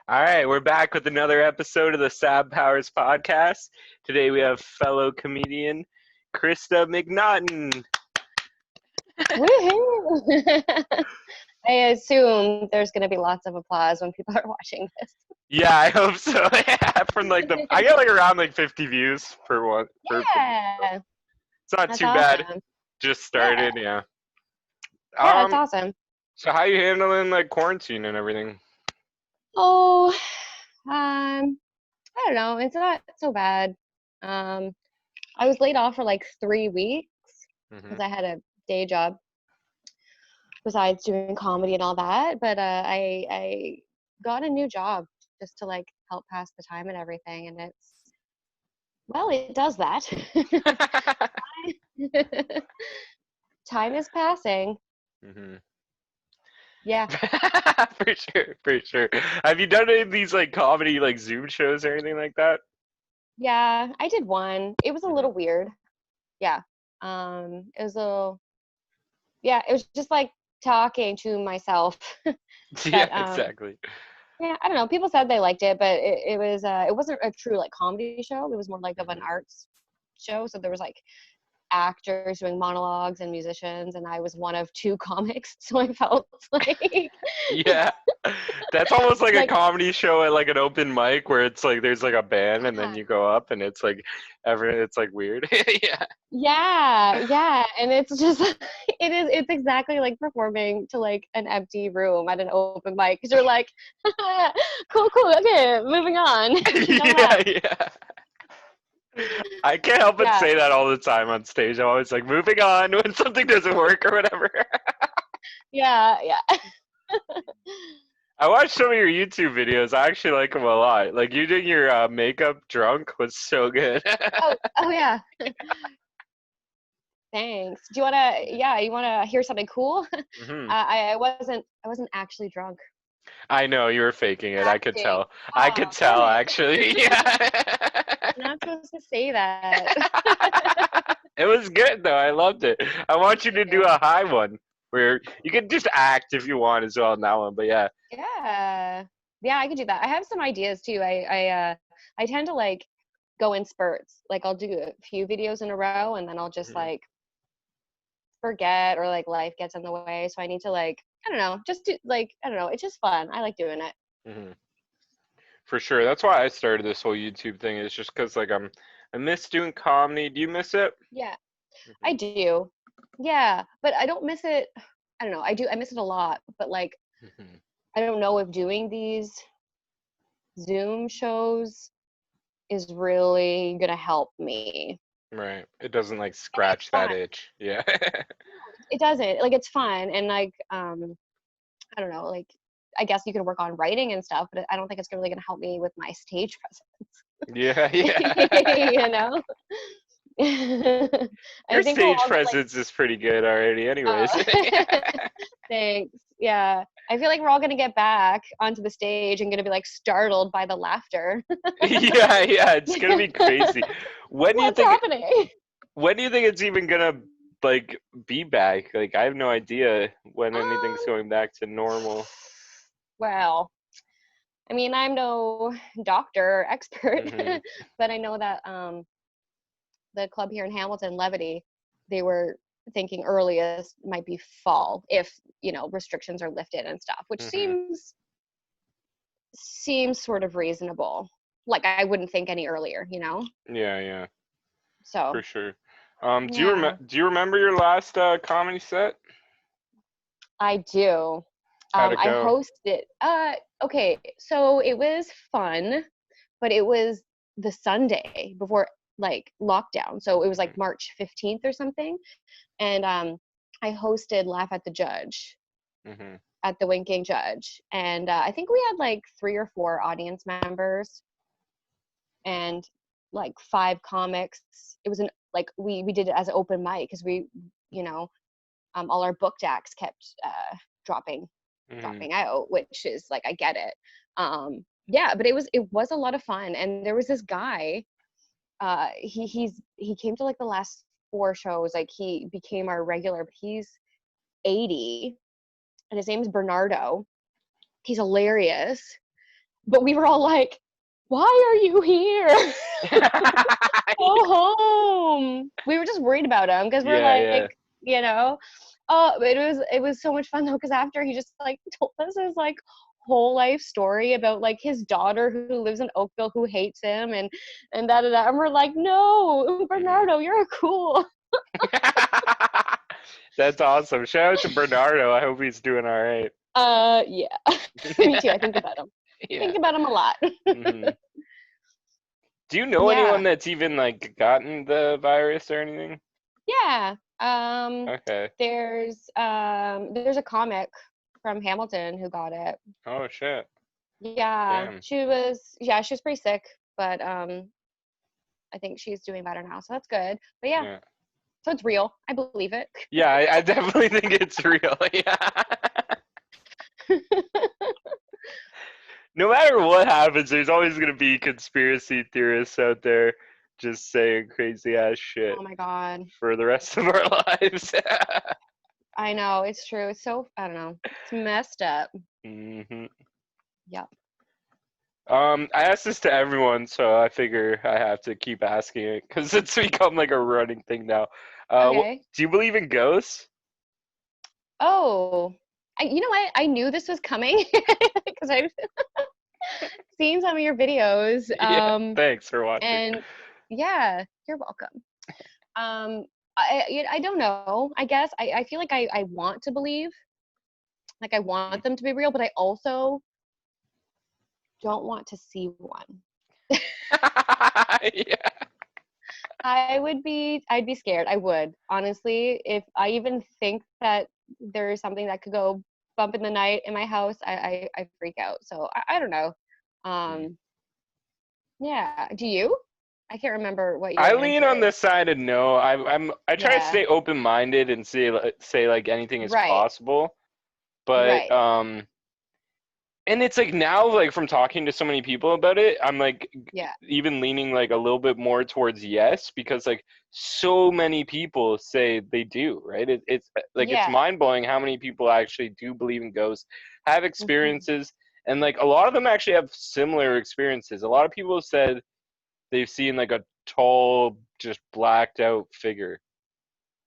All right, we're back with another episode of the Sab Powers podcast. Today we have fellow comedian Krista McNaughton. Woohoo! I assume there's going to be lots of applause when people are watching this. Yeah, I hope so. Yeah, I get like around like 50 views per one. Yeah, It's not that's too bad. awesome. Just Yeah, started, yeah. yeah, that's Um, awesome. so how you handling like quarantine and everything? Oh, I don't know. It's not so bad. Um, I was laid off for like 3 weeks Hmm. because I had a day job besides doing comedy and all that. But I got a new job just to like help pass the time and everything, and it does that. Time is passing. Hmm. Yeah. For sure, for sure. Have you done any of these like comedy like Zoom shows or anything like that? Yeah, I did one. It was a Hmm. little weird. Yeah. It was a little, yeah, it was just like talking to myself. Yeah, But exactly. yeah, I don't know. People said they liked it, but it wasn't a true like comedy show. It was more like of an Hmm. arts show. So there was like actors doing monologues and musicians, and I was one of two comics. So I felt like Yeah. That's almost like a like comedy show at like an open mic where it's like there's like a band and then yeah. you go up and it's like it's like weird. Yeah. Yeah, and it's just it's exactly like performing to like an empty room at an open mic because you're like, cool, okay, moving on. No Yeah, laugh. yeah. I can't help but Yeah, say that all the time on stage. I'm always like moving on when something doesn't work or whatever. yeah. I watched some of your YouTube videos. I actually like them a lot. Like you doing your makeup drunk was so good. Oh yeah. Thanks. Do you wanna? Yeah, you wanna hear something cool? Hmm. I wasn't actually drunk. I know you were faking it. I could Acting. tell. I Oh, could darn tell it. actually. Yeah. You're not supposed to say that. It was good though. I loved it. I want you Thank to do you. a high one where you can just act if you want as well in that one. But yeah. Yeah. Yeah, I could do that. I have some ideas too. I tend to like go in spurts. Like I'll do a few videos in a row and then I'll just Mhm. like forget or like life gets in the way. So I need to like, I don't know, just do like, I don't know, it's just fun. I like doing it. Mhm. For sure. That's why I started this whole YouTube thing. Is just because like I miss doing comedy. Do you miss it? Yeah, I Mhm. do. Yeah, but I don't miss it. I don't know. I miss it a lot, but like Mhm. I don't know if doing these Zoom shows is really gonna help me. Right. It doesn't like I mean, it's scratch that fun. itch. Yeah. It doesn't. Like it's fun and like I don't know, like I guess you can work on writing and stuff, but I don't think it's really gonna help me with my stage Yeah. presence. Yeah. You know? Your I think we'll stage all get like, presence is pretty good already. Anyways. oh, thanks. Yeah. I feel like we're all gonna get back onto the stage and gonna be like startled by the laughter. Yeah. Yeah. It's gonna be crazy. When do you What's think? happening? When do you think it's even gonna like be back? Like I have no idea when anything's Um, going back to normal. well, I mean, I'm no doctor or expert, Hmm. but I know that the club here in Hamilton, Levity, they were thinking earliest might be fall if restrictions are lifted and stuff, which Hmm. seems sort of reasonable. Like I wouldn't think any earlier. Yeah, yeah, for So sure. yeah, Do you remember your last comedy set? I do. How'd it I go? hosted. Okay, so it was fun, but it was the Sunday before like lockdown, so it was like March 15th or something, and I hosted Laugh at the Judge Hmm. at the Winking Judge, and I think we had like 3 or 4 audience members and like 5 comics. It was an like we did it as an open mic because you know all our booked acts kept dropping Hmm. dropping out, which is like I get it. Yeah, but it was a lot of fun, and there was this guy. He came to like the last 4 shows. Like he became our regular. But he's 80, and his name's Bernardo. He's hilarious, But we were all like, why are you here? Go home. We were just worried about him because we're Yeah. like, you know, oh, but it was so much fun though because after he just like told us his like whole life story about like his daughter who lives in Oakville who hates him and da da da, and we're like, no, Bernardo, you're cool. That's awesome. Shout out to Bernardo. I hope he's doing all right. Yeah, me too. I think about him. Yeah. Think about him a lot. Hmm. Do you know Yeah, anyone that's even like gotten the virus or anything? yeah. Okay. There's a comic from Hamilton who got it. Oh shit. Yeah, Damn. she was pretty sick, but I think she's doing better now, so that's good. But yeah, Yeah. so it's real. I believe it. Yeah, I definitely think it's real. Yeah. No matter what happens, there's always gonna be conspiracy theorists out there just saying crazy ass shit Oh my God. for the rest of our lives. I know, it's true. It's so, I don't know. It's messed up. Hmm. Yep. I asked this to everyone, so I figure I have to keep asking it because it's become like a running thing now. Okay. Do you believe in ghosts? Oh, you know what? I knew this was coming because I've seen some of your videos. Yeah, thanks for watching. And yeah, you're welcome. I don't know. I guess I feel like I want to believe, like I want them to be real, but I also don't want to see one. Yeah. I'd be scared. I would, honestly. If I even think that there's something that could go bump in the night in my house, I freak out. So I don't know. Um, yeah. Do you? I can't remember what your I lean answer on the is. side of no. I try to Yeah. stay open minded and say like anything is Right. possible, but Right. and it's like now like from talking to so many people about it, I'm like Yeah. even leaning like a little bit more towards yes because like so many people say they do, right? It's like it's Yeah. mind blowing how many people actually do believe in ghosts, have Hmm. experiences, and like a lot of them actually have similar experiences. A lot of people have said they've seen like a tall, just blacked out figure.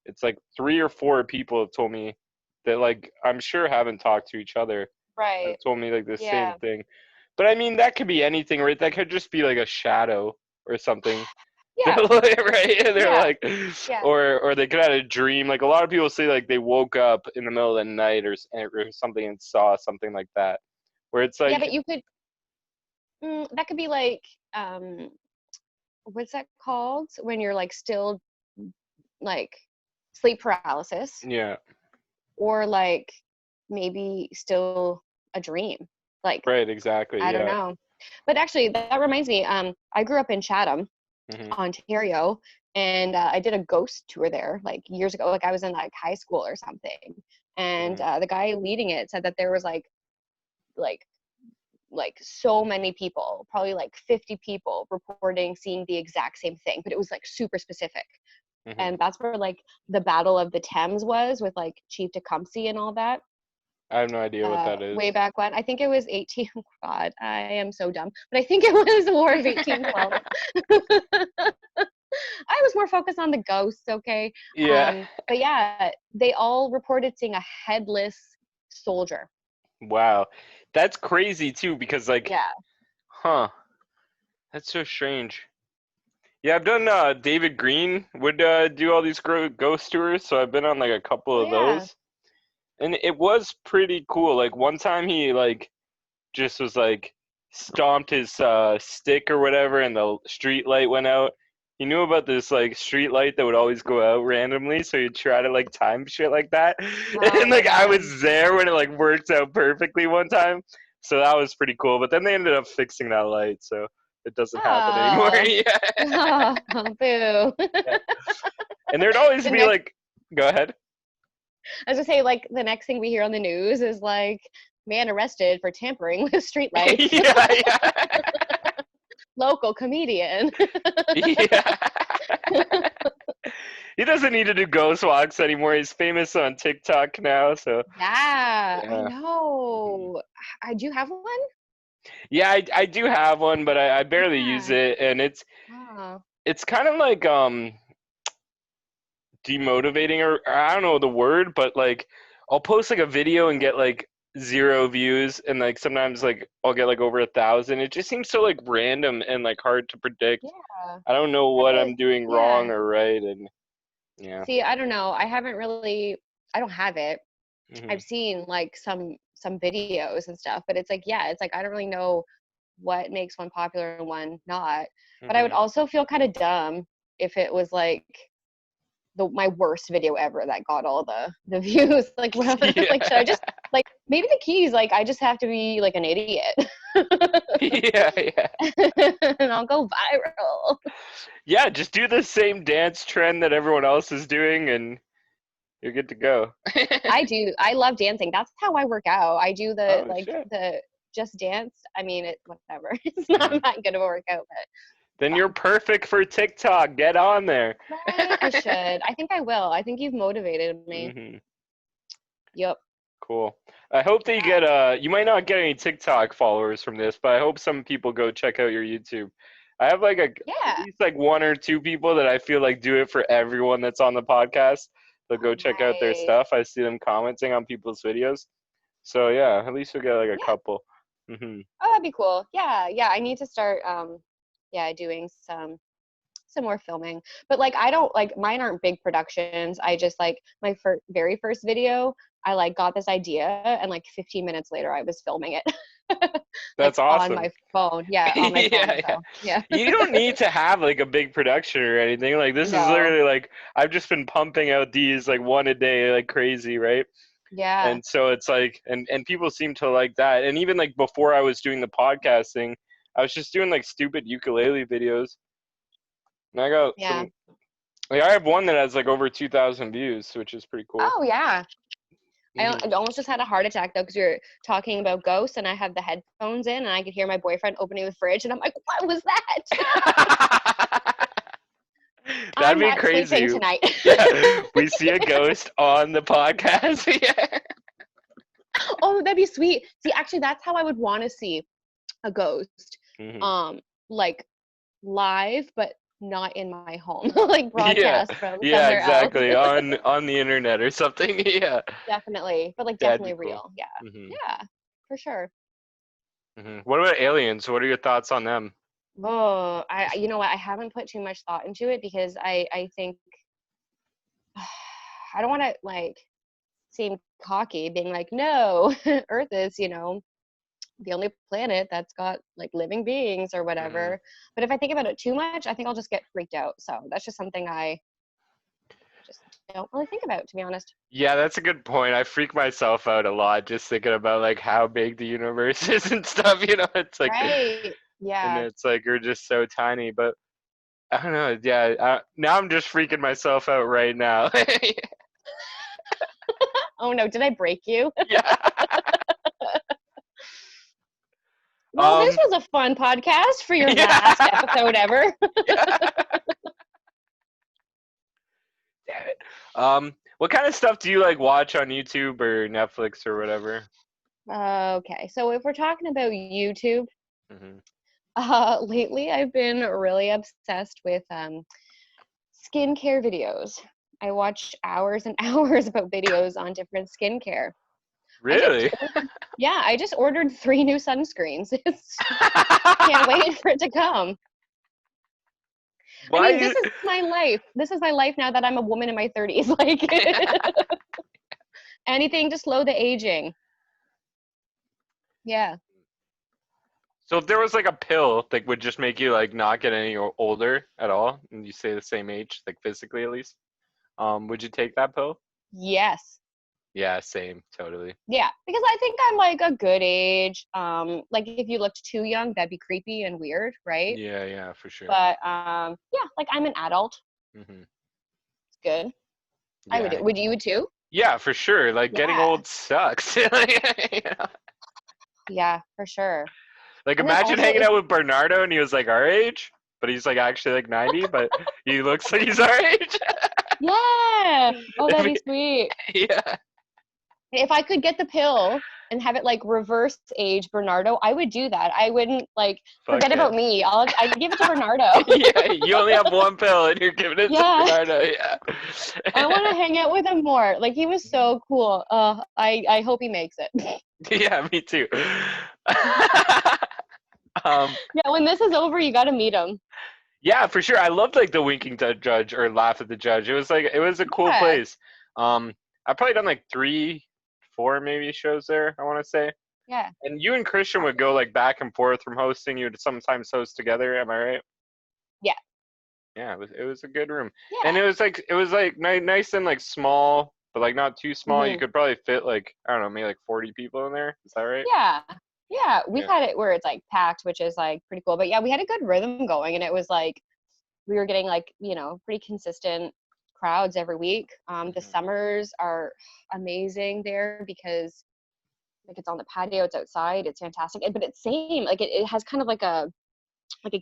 It's like 3 or 4 people have told me that like I'm sure haven't talked to each other have Right. told me like the same Yeah. thing. But I mean that could be anything, right? That could just be like a shadow or something. Yeah. Right? They're Yeah. like Yeah. or they could have a dream. Like a lot of people say like they woke up in the middle of the night or something and saw something like that. Where it's Yeah, like but you could that could be like what's that called when you're like still like sleep paralysis yeah, or like maybe still a dream. Like right, exactly. I don't Yeah. know. But actually that reminds me I grew up in Chatham, Hmm. Ontario, and I did a ghost tour there like years ago. Like I was in like high school or something. And Hmm. the guy leading it said that there was like like so many people, probably like 50 people reporting seeing the exact same thing, but it was like super specific. Hmm. And that's where like the Battle of the Thames was with like Chief Tecumseh and all that. I have no idea what that Way is. back when. I think it was 18. Oh God, I am so dumb. But I think it was the War of 1812. I was more focused on the ghosts, okay? Yeah. But yeah, they all reported seeing a headless soldier. Wow. That's crazy too because like Yeah. huh, that's so strange. Yeah, I've done David Green would do all these ghost tours, so I've been on like a couple Oh of yeah. those. And it was pretty cool. Like one time he like just was like stomped his stick or whatever and the street light went out. He knew about this like street light that would always go out randomly, so he'd try to like time shit like that. Oh And my like I God. was there when it like worked out perfectly one time. So that was pretty cool. But then they ended up fixing that light, so it doesn't happen anymore. Oh. Yeah. Oh, boo. Yeah. And there'd always The be next, like go ahead. I was gonna say, like, the next thing we hear on the news is like, man arrested for tampering with streetlights. Yeah, yeah. Local comedian. Yeah. He doesn't need to do ghost walks anymore. He's famous on TikTok now, so Yeah, I yeah. Mhm. know. I do you have one? Yeah, I do have one, but I barely use Yeah. it, and Oh. it's kind of like demotivating, or I don't know the word, but like I'll post like a video and get like 0 views, and like sometimes like I'll get like over 1,000. It just seems so like random and like hard to predict. Yeah. I don't know what Right. I'm doing wrong Yeah. or right, and yeah. See, I don't know. I haven't really. I don't have it. Hmm. I've seen like some videos and stuff, but it's like, yeah, it's like I don't really know what makes one popular and one not. But I would Hmm. also feel kind of dumb if it was like my worst video ever that got all the views. Like, well, like, should I Yeah. just like maybe the key is like I just have to be like an idiot Yeah, yeah. and I'll go viral. Yeah, just do the same dance trend that everyone else is doing and you're good to go. I do. I love dancing. That's how I work out. I do the Oh like shit. the just dance. I mean, it whatever. It's not Hmm. that good of a workout, but Then you're fun. perfect for TikTok. Get on there. Right? I should. I think I will. I think you've motivated me. Hmm. Yep. Cool. I hope that you Yeah. get you might not get any TikTok followers from this, but I hope some people go check out your YouTube. I have like at Yeah. least like 1 or 2 people that I feel like do it for everyone that's on the podcast. They'll go Oh, check out their nice. stuff. I see them commenting on people's videos. So yeah, at least we get like a Yeah. couple. Hmm. Oh, that'd be cool. Yeah. Yeah. I need to start yeah, doing some more filming. But like I don't like mine aren't big productions. I just like my very first video, I like got this idea and like 15 minutes later I was filming it. Like That's on awesome. my phone. Yeah, on my phone. Yeah, yeah. So, yeah. You don't need to have like a big production or anything. Like this is No. literally like I've just been pumping out these like one a day like crazy, right? Yeah. And so it's like and people seem to like that. And even like before I was doing the podcasting, I was just doing like stupid ukulele videos. And I got Yeah. some like I have one that has like over 2,000 views, which is pretty cool. Oh, yeah. Hmm. I almost just had a heart attack though because you're talking about ghosts and I have the headphones in and I could hear my boyfriend opening the fridge and I'm like, what was that? That'd I'm be not sleeping crazy. tonight. Yeah, we see a ghost on the podcast. Yeah. Oh, that'd be sweet. See, actually, that's how I would want to see a ghost. Hmm. Um, like live, but not in my home, like Yeah, broadcast from yeah, somewhere else. exactly. On the internet or something. Yeah, Definitely, but like that'd be definitely cool. real. Yeah, Hmm. yeah, for sure. What about aliens? What are your thoughts on them? Oh, you know what? I haven't put too much thought into it because I think I don't want to like seem cocky, being like, no, Earth is, the only planet that's got like living beings or Hmm. whatever. But if I think about it too much, I think I'll just get freaked out. So that's just something I just don't really think about, to be honest. Yeah, that's a good point. I freak myself out a lot just thinking about like how big the universe is and stuff. It's like, Right. and Yeah. it's like you're just so tiny. But I don't know. Yeah, now I'm just freaking myself out right now. Oh no, did I break you? Yeah. Well, this Um. was a fun podcast for your last Yeah. episode ever. Yeah. Damn it. What kind of stuff do you like watch on YouTube or Netflix or whatever? Okay, so if we're talking about YouTube, Hmm. lately I've been really obsessed with skincare videos. I watch hours and hours about videos on different skincare. I just Really? ordered, yeah, I just ordered 3 new sunscreens. Can't wait for it to come. I Why mean, this you? is my life. This is my life now that I'm a woman in my 30s. Like anything to slow the aging. Yeah. So if there was like a pill that would just make you like not get any older at all, and you stay the same age, like physically at least, would you take that pill? Yes. Yeah, same, totally. Yeah, because I think I'm like a good age. Like if you looked too young, that'd be creepy and weird, right? Yeah, yeah, for sure. But yeah, like I'm an adult. Hmm. It's good. I would Yeah, do. Would you too? yeah, for sure. Like getting Yeah. old sucks. Yeah, for sure. Like And then imagine also hanging if out with Bernardo and he was like our age, but he's like actually like 90, but he looks like he's our age. yeah. Oh, that'd be sweet. Yeah. If I could get the pill and have it like reverse age Bernardo, I would do that. I wouldn't like Fuck forget it. about me. I'd give it to Bernardo. Yeah, you only have one pill and you're giving it Yeah. to Bernardo. Yeah. I want to hang out with him more. Like he was so cool. I hope he makes it. Yeah, me too. um, Yeah, when this is over, you got to meet him. yeah, for sure. I loved like the winking to judge or laugh at the judge. It was like it was a cool Yeah. place. I've probably done like 3, 4 maybe shows there, I want to say. Yeah. And you and Christian would go like back and forth from hosting. You would sometimes host together. Am I right? Yeah. Yeah, it was a good room, and Yeah. it was like nice and like small, but like not too small. You Hmm. could probably fit like I don't know, maybe like 40 people in there. Is that right? Yeah. Yeah. We've Yeah. had it where it's like packed, which is like pretty cool. But yeah, we had a good rhythm going, and it was like we were getting like, pretty consistent crowds every week. The Mhm. summers are amazing there because like it's on the patio, it's outside, it's fantastic. But it's same, like it has kind of like a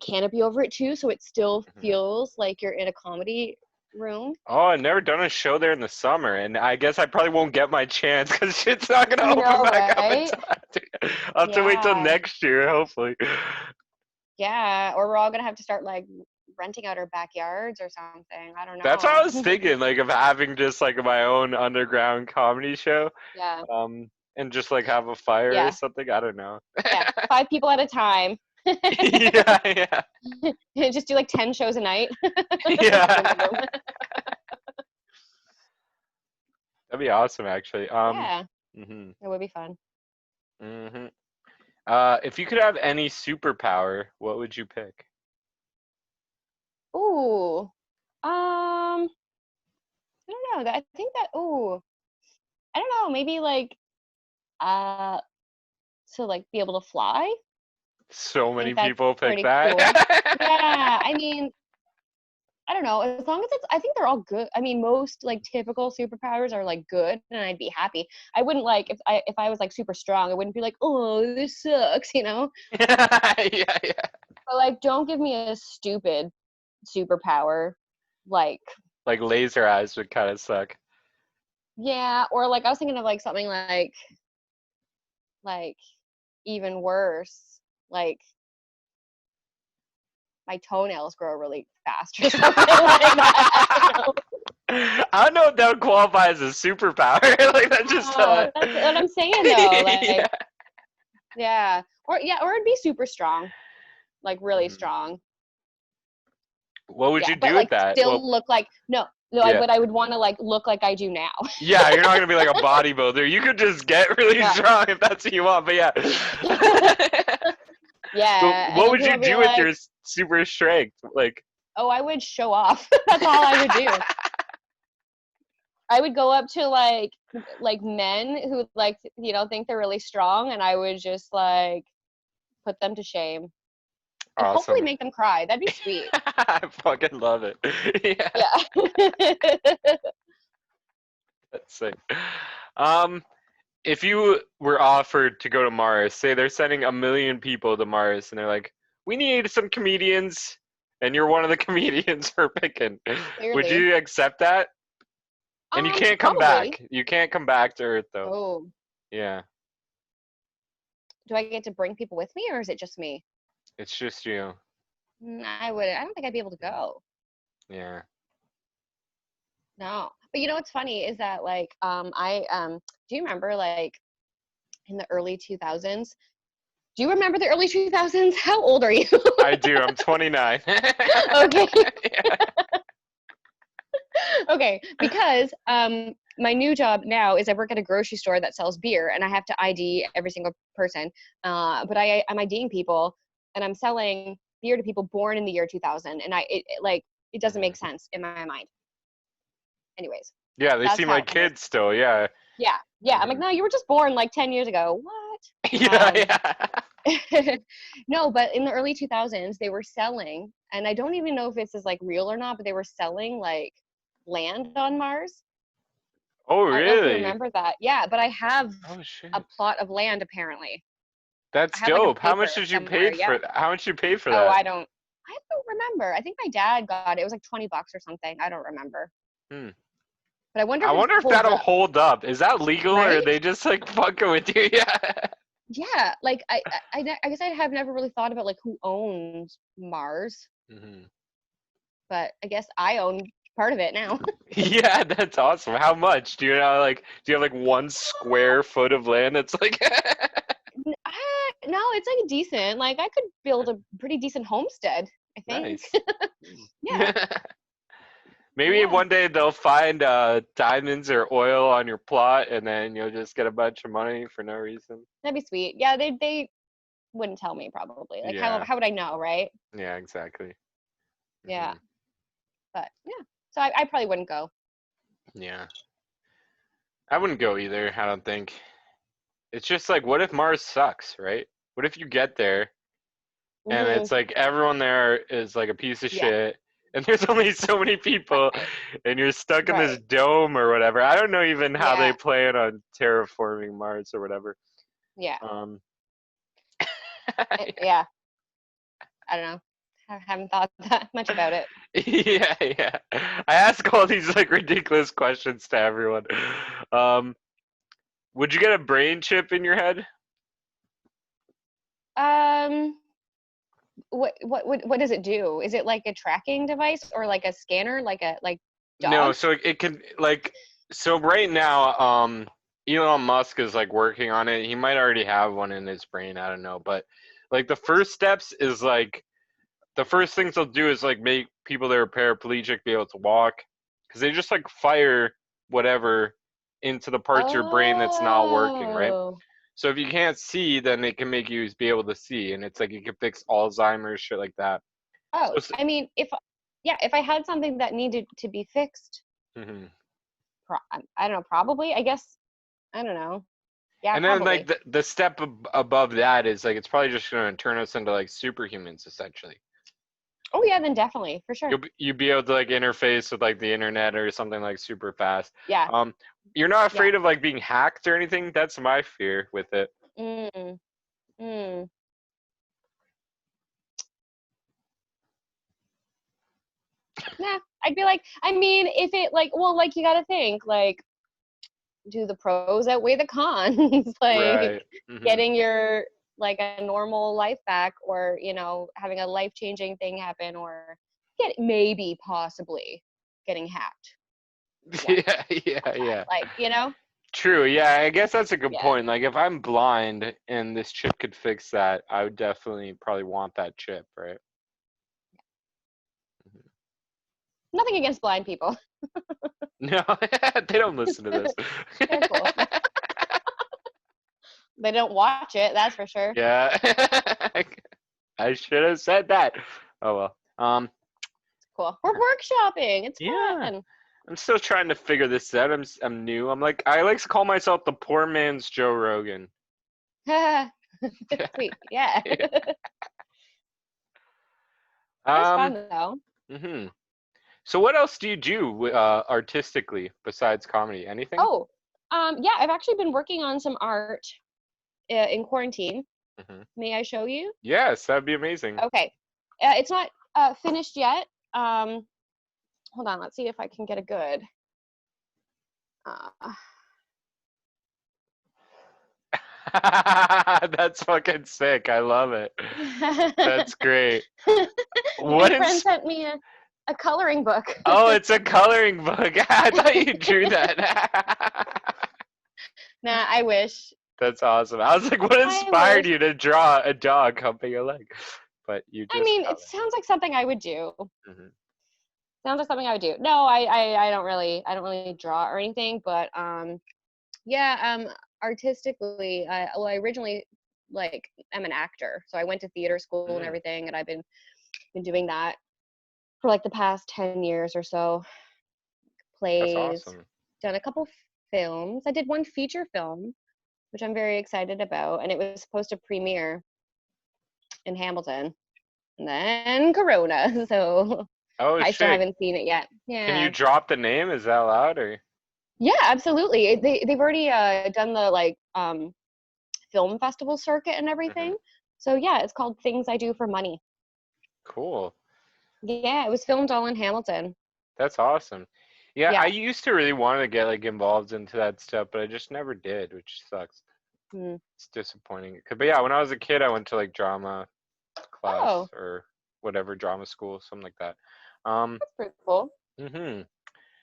canopy over it too, so it still Mhm. feels like you're in a comedy room. Oh, I've never done a show there in the summer, and I guess I probably won't get my chance because shit's not gonna I open know, back up right? until I'll have to wait till Yeah. next year, hopefully. Yeah. Or we're all gonna have to start like renting out our backyards or something. I don't That's what I was know. thinking, like of having just like my own underground comedy show, Yeah. and just like have a fire or Yeah. something. I don't know. Yeah. 5 people at a time. Yeah, yeah, Just do like 10 shows a night. yeah. Boom, boom, boom. That'd be awesome, actually. Yeah, Mhm, it would be fun. mhm. If you could have any superpower, what would you pick? Ooh. I don't know. I think that I don't know, maybe like uh to like be able to fly. I So many think that's people pick pretty cool. that. Yeah, I mean, I don't know. As long as I think they're all good. I mean, most like typical superpowers are like good, and I'd be happy. I wouldn't like if I was like super strong. I wouldn't be like, oh, this sucks, you know. Yeah, yeah. But like, don't give me a stupid superpower. Like, Like laser eyes would kind of suck. yeah, or like I was thinking of like something like even worse, like my toenails grow really fast or something like that. You know? I don't know if that would qualify as a superpower. Like that's just Oh, that's what I'm saying though. yeah. Like, yeah, or it'd be super strong, like really Mhm. strong. What would Yeah, you but do with like that? still Well, look like no. yeah. But I would want to like look like I do now. Yeah, you're not gonna be like a bodybuilder. You could just get really Yeah, strong if that's what you want. But yeah. But yeah, and what then would people you would be do with like, your super strength? Like, "Oh, I would show off." That's all I would do. I would go up to like men who like think they're really strong, and I would just like put them to shame and hopefully awesome. make them cry. That'd be sweet. I fucking love it. Yeah, Yeah. that's sick. Um, if you were offered to go to Mars, say they're sending 1 million people to Mars, and they're like, "We need some comedians," and you're one of the comedians for picking, would Clearly. you accept that? And you can't come Probably. back. You can't come back to Earth, though. Oh, Yeah, do I get to bring people with me, or is it just me? it's just you. I would. I don't think I'd be able to go. Yeah. No. But you know what's funny is that like I do you remember like in the early 2000s? Do you remember the early 2000s? How old are you? I do. I'm 29. Okay. Yeah. Okay, because my new job now is I work at a grocery store that sells beer, and I have to ID every single person. But I'm IDing people, and I'm selling beer to people born in the year 2000, and it doesn't make Mhm. sense in my mind. Anyways, Yeah, they that's seem like how it is. kids still. Yeah. Yeah, yeah. I'm like, Mhm. no, you were just born like 10 years ago. What? Yeah, yeah. No, but in the early 2000s, they were selling, and I don't even know if this is like real or not, but they were selling like land on Mars. Oh, I don't know if you really? remember that. Yeah, but I have Oh, a shit. plot of land apparently. I That's have like a dope. How much paper did you somewhere. pay Yeah. for that? How much you pay for Oh, that? I don't remember. I think my dad got it. It was like $20 or something. I don't remember. Hmm. But I wonder I if it wonder if holds that'll up, hold up. Is that legal or are right? they just like fucking with you? Yeah. Yeah, like I guess I have never really thought about like who owns Mars, Hmm. but I guess I own part of it now. Yeah, that's awesome. How much? Do you know, like, do you have like 1 square foot of land that's like No, it's like decent. Like I could build a pretty decent homestead, I think. nice. Yeah. So Maybe yeah, one day they'll find diamonds or oil on your plot and then you'll just get a bunch of money for no reason. that'd be sweet. Yeah, they wouldn't tell me probably. Like Yeah. how would I know, right? Yeah, exactly. Yeah, Hmm. but yeah. So I probably wouldn't go. Yeah. I wouldn't go either, I don't think. It's just like, what if Mars sucks, right? What if you get there and Hmm. it's like everyone there is like a piece of Yeah. shit and there's only so many people Right. and you're stuck in this Right. dome or whatever. I don't know even how they Yeah. plan on terraforming Mars or whatever. Yeah. Um, Yeah. I don't know. I haven't thought that much about it. yeah, yeah. I ask all these like ridiculous questions to everyone. Um, would you get a brain chip in your head? Um, what does it do? Is it like a tracking device or like a scanner, like No, dogs? so it can like so right now, Elon Musk is like working on it. He might already have one in his brain, I don't know. But like the first steps is like the first things they'll do is like make people that are paraplegic be able to walk. Because they just like fire whatever into the parts of your brain that's not working, right? Oh. So if you can't see, then it can make you be able to see, and it's like it can fix Alzheimer's, shit like that. Oh, So, I mean, if I had something that needed to be fixed, mhm. I don't know, probably. I guess I don't know. Yeah, And then like probably. the step above that is like it's probably just going to turn us into like superhumans essentially. Oh yeah, then definitely for sure. You'll be able to like interface with like the internet or something like super fast. Yeah, Um, you're not yeah. afraid of like being hacked or anything? That's my fear with it. Mm, mm. Nah, I'd be like, I mean, if it like, well, like you got to think like, do the pros outweigh the cons? Like Right. Hmm. getting your like a normal life back, or having a life changing thing happen, or maybe possibly getting hacked. Yeah, Yeah, yeah, yeah. like True. Yeah, I guess that's a good yeah. point. Like if I'm blind and this chip could fix that, I would definitely probably want that chip, right? Mhm. Nothing against blind people. No, they don't listen to this. They're cool. They don't watch it, that's for sure. Yeah. I should have said that. Oh well. Cool. We're workshopping. It's Yeah. fun. I'm still trying to figure this out. I'm new. I like to call myself the poor man's Joe Rogan. Sweet. Yeah. Yeah. That's Um. fun though. Mhm. So what else do you do artistically besides comedy? Anything? Oh, yeah, I've actually been working on some art in quarantine. Mhm. May I show you? Yes, that'd be amazing. Okay. It's not finished yet. Hold on, let's see if I can get a good. Uh, That's fucking sick. I love it. That's great. My What friend ins- sent me a coloring book. Oh, it's a coloring book. I thought you drew that. Nah, I wish. That's awesome. I was like, what I inspired wish. you to draw a dog humping a leg? But you I just mean, it color. sounds like something I would do. Hmm. Sounds like something I would do. No, I don't really draw or anything, but yeah, artistically, I originally like I'm an actor, so I went to theater school and Mm, everything, and I've been doing that for like the past 10 years or so. that's Plays, awesome. done a couple films. I did one feature film, which I'm very excited about, and it was supposed to premiere in Hamilton, and then Corona, so Oh I still shit. haven't seen it yet. Can you Yeah. drop the name? Is that allowed or? Yeah, absolutely. They've already done the like film festival circuit and Hmm. everything. So yeah, it's called Things I Do for Money. Cool. Yeah, it was filmed all in Hamilton. That's awesome. Yeah, Yeah. I used to really want to get like involved into that stuff, but I just never did, which sucks. Mm. It's disappointing. But yeah, when I was a kid, I went to like drama class Oh, or whatever, drama school, something like that. Um, that's pretty cool. hmm And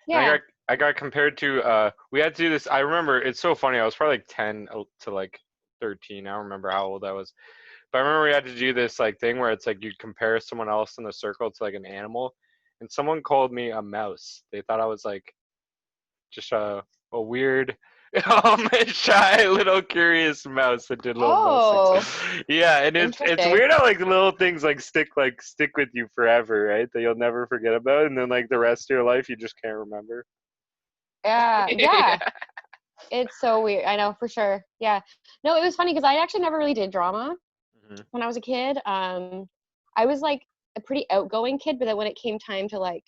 Yeah. I got compared to we had to do this. I remember it's so funny. I was probably like 10 to like 13. I don't remember how old I was. But I remember we had to do this like thing where it's like you'd compare someone else in the circle to like an animal, and someone called me a mouse. They thought I was like just a weird, shy little curious mouse that did little mouse Oh, things. Yeah, and it's interesting. weird how like little things stick with you forever, right? That you'll never forget about, and then like the rest of your life you just can't remember. Yeah, yeah. Yeah. It's so weird. I know for sure. Yeah. No, it was funny because I actually never really did drama Mhm. when I was a kid. I was like a pretty outgoing kid, but then when it came time to like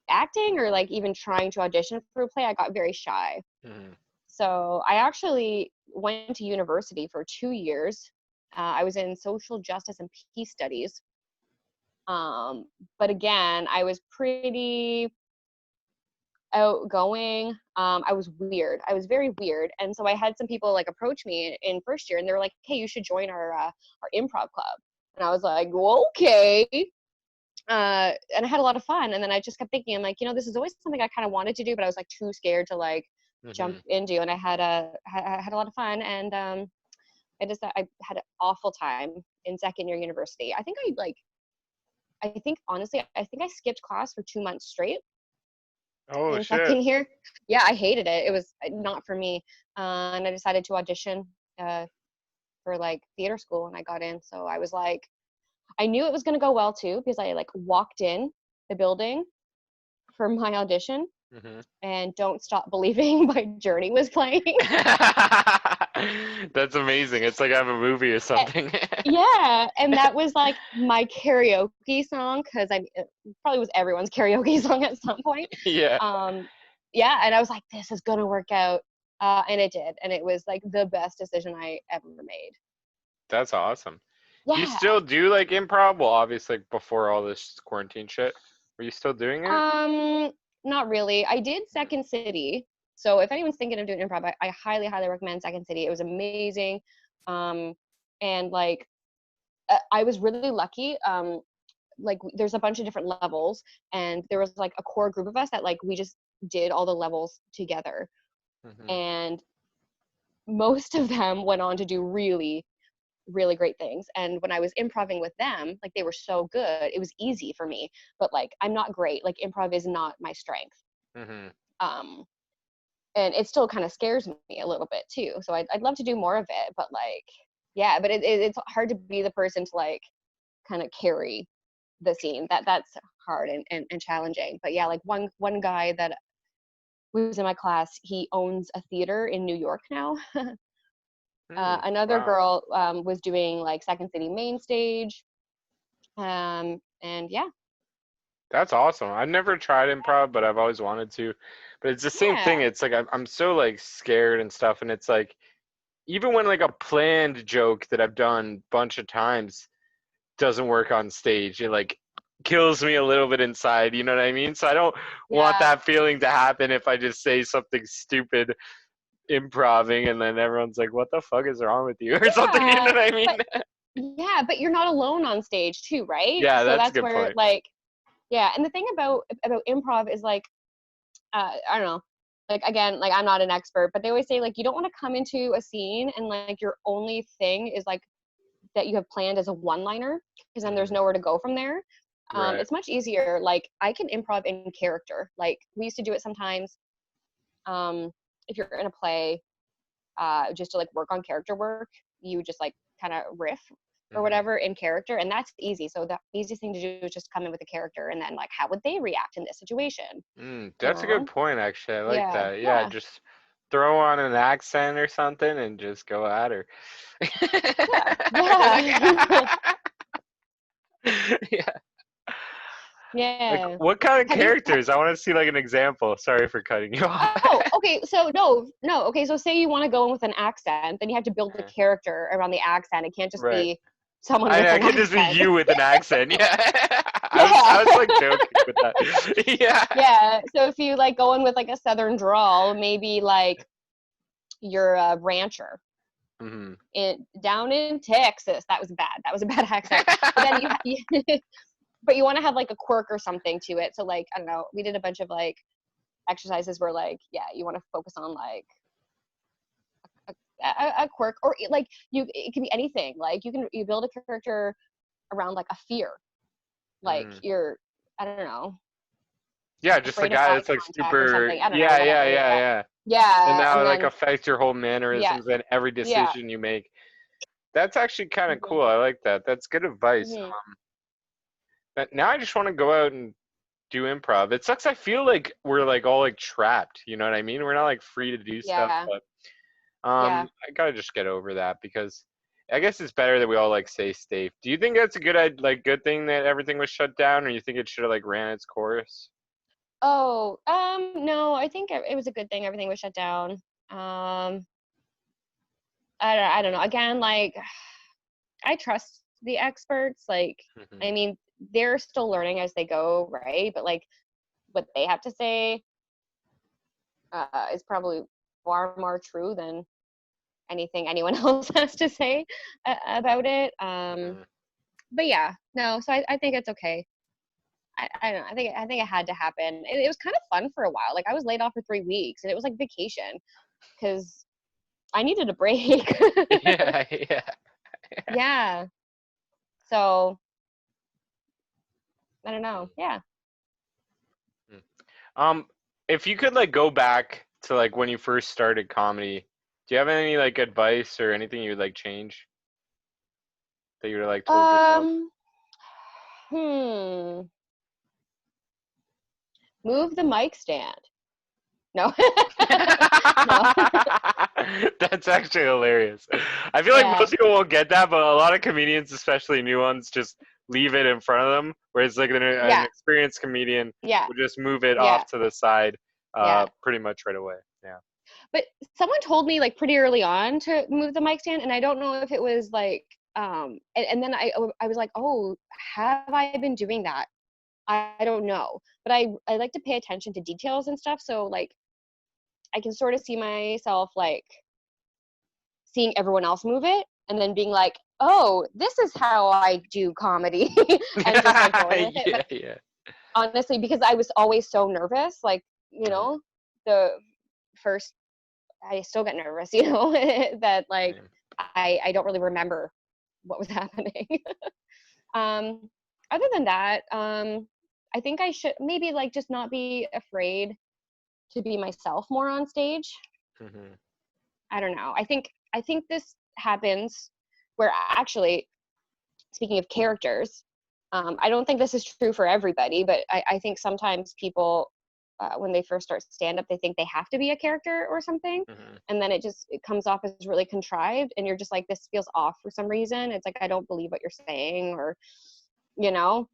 acting or like even trying to audition for a play, I got very shy. Mhm. So I actually went to university for 2 years. I was in social justice and peace studies. But again, I was pretty outgoing. I was weird. I was very weird, and so I had some people like approach me in first year, and they were like, "Hey, you should join our improv club." And I was like, well, "Okay." And I had a lot of fun. And then I just kept thinking, I'm like, this is always something I kind of wanted to do, but I was like too scared to like jump Mhm. into. And I had a lot of fun, and I had an awful time in second year university. I think honestly, I think I skipped class for 2 months straight Oh in shit. second year. Yeah, I hated it. It was not for me. And I decided to audition uh, for like theater school, and I got in. So I was like, I knew it was going to go well too because I like walked in the building for my audition Mhm. and Don't Stop Believing by Journey was playing. That's amazing. It's like I have a movie or something. Yeah, and that was like my karaoke song because it probably was everyone's karaoke song at some point. Yeah. Um, yeah, and I was like, this is gonna work out, and it did, and it was like the best decision I ever made. That's awesome. Do you Yeah. still do like improv? Well, obviously before all this quarantine shit. Were you still doing it? Um, Not really. I did Mhm. Second City. So if anyone's thinking of doing improv, I highly, highly recommend Second City. It was amazing. Um, and like I was really lucky. Like there's a bunch of different levels, and there was like a core group of us that like we just did all the levels together. Mhm. And most of them went on to do really, really great things. And when I was improving with them, like they were so good, it was easy for me. But like I'm not great. Like improv is not my strength. Mhm. Um, and it still kind of scares me a little bit too. So I'd love to do more of it, but like, yeah, but it's hard to be the person to like kind of carry the scene. That's hard and challenging. But yeah, like one guy that was in my class, he owns a theater in New York now. Another Wow. girl was doing like Second City main stage. And yeah, That's awesome. I've never tried improv, but I've always wanted to. But it's the same thing. yeah, It's like I'm so like scared and stuff, and it's like even when like a planned joke that I've done a bunch of times doesn't work on stage, it like kills me a little bit inside, you know what I mean? So I don't want yeah, that feeling to happen if I just say something stupid improving and then everyone's like, what the fuck is wrong with you? Or something, you know yeah. what I mean? But yeah, but you're not alone on stage too, right? Yeah, So that's a that's good where point. like, yeah. And the thing about improv is like, I don't know, like again, like I'm not an expert, but they always say like you don't want to come into a scene and like your only thing is like that you have planned as a one liner because then there's Hmm. nowhere to go from there. Right. It's much easier. Like I can improv in character. Like we used to do it sometimes. Um, if you're in a play, just to like work on character work, you just like kind of riff or Hmm. whatever in character, and that's easy. So the easiest thing to do is just come in with a character, and then like how would they react in this situation? You That's a good know? point, actually. I like Yeah, that. Yeah, yeah, just throw on an accent or something and just go at her. yeah, Like, yeah, yeah. Like, yeah. what kind of Have you? characters? I want to see like an example. Sorry for cutting you off. Oh, okay. So no, no. Okay, so say you want to go in with an accent, then you have to build the Uh, character around the accent. It can't just Right. be someone with I an could just be accent. you with an accent. Yeah. I was like Yeah. joking with that. Yeah. Yeah. So if you like go in with like a southern drawl, maybe like you're a rancher Hmm. down in Texas. That was bad. That was a bad accent. But then but you want to have like a quirk or something to it. So like, I don't know, we did a bunch of like exercises where like, yeah, you want to focus on like a quirk, or like it can be anything. Like you build a character around like a fear. Like Mm. you're, I don't know, Yeah, just the afraid of guy eye that's like contact or super. something. I don't know, Yeah, yeah, whatever. yeah, Yeah. yeah. And Yeah. that And would like then, affect your whole yeah. mannerisms and every Yeah. decision you make. That's actually kind of Hmm. cool. I like that. That's good advice. Hmm. But now I just want to go out and do improv. It sucks. I feel like we're like all like trapped. You know what I mean? We're not like free to do stuff. Yeah. But Yeah. I gotta just get over that because I guess it's better that we all like stay safe. Do you think that's a like good thing that everything was shut down, or you think it should have like ran its course? Oh, no, I think it was a good thing everything was shut down. I don't know. Again, like I trust the experts. Like, Hmm. I mean, they're still learning as they go, right? But like what they have to say is probably far more true than anything anyone else has to say about it. Hmm. But yeah, no. So I think it's okay. I don't know. I think it had to happen. It was kind of fun for a while. Like I was laid off for 3 weeks, and it was like vacation because I needed a break. Yeah, yeah. Yeah. So I don't know. Yeah. Mm. Um, if you could like go back to like when you first started comedy, do you have any like advice or anything you would like change that you would have like told yourself? Um. Hmm. Move the mic stand. No. No. That's actually hilarious. I feel like Yeah. most people won't get that, but a lot of comedians, especially new ones, just leave it in front of them. Whereas like an Yeah. experienced comedian Yeah. would just move it Yeah. off to the side, Yeah. pretty much right away. Yeah. But someone told me like pretty early on to move the mic stand, and I don't know if it was like and then I was like, oh, have I been doing that? I don't know, but I like to pay attention to details and stuff, so like I can sort of see myself like seeing everyone else move it and then being like, oh, this is how I do comedy, and just like going with it. Yeah, But yeah. honestly, because I was always so nervous, like, you Mhm. know, the first, I still get nervous, you know, that like Same. I don't really remember what was happening. um, Other than that, I think I should maybe like just not be afraid to be myself more on stage. Mhm. I don't know. I think this happens where actually, speaking of characters, I don't think this is true for everybody, but I think sometimes people, when they first start stand up, they think they have to be a character or something. Mhm. And then it comes off as really contrived. And you're just like, this feels off for some reason. It's like, I don't believe what you're saying, or, you know,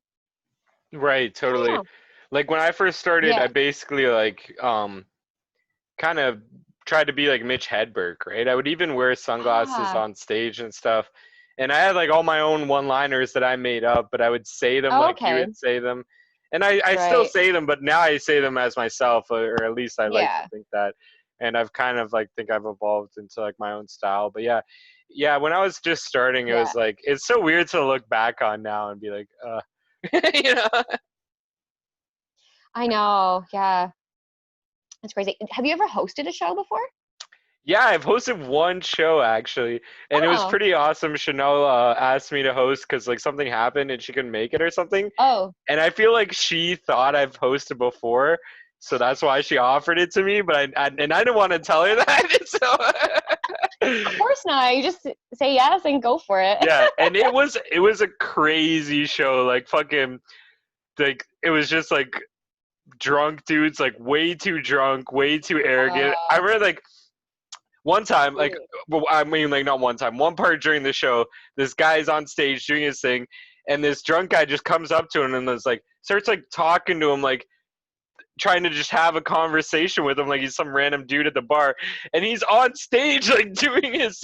Right, I don't totally. know. Like when I first started, Yeah. I basically like kind of tried to be like Mitch Hedberg, right? I would even wear sunglasses Ah, on stage and stuff. And I had like all my own one-liners that I made up, but I would say them oh, like he okay. would say them. And I still Right. say them, but now I say them as myself, or at least I like to Yeah. think that. And I've kind of like think I've evolved into like my own style. But yeah, yeah, when I was just starting, it Yeah. was like it's so weird to look back on now and be like, you know. I know. Yeah. It's crazy. Have you ever hosted a show before? Yeah, I've hosted one show actually, and it was Oh. pretty awesome. Chanel asked me to host because like something happened and she couldn't make it or something, Oh. and I feel like she thought I've hosted before, so that's why she offered it to me. But I didn't want to tell her that, Of so course not. You just say yes and go for it. yeah. And it was a crazy show, like fucking like it was just like drunk dudes, like way too drunk, way too arrogant. I Uh, remember like one time, like, ooh. well, I mean, like, not one time. One part during the show, this guy's on stage doing his thing, and this drunk guy just comes up to him and is like, starts like talking to him, like, trying to just have a conversation with him like he's some random dude at the bar, and he's on stage like doing his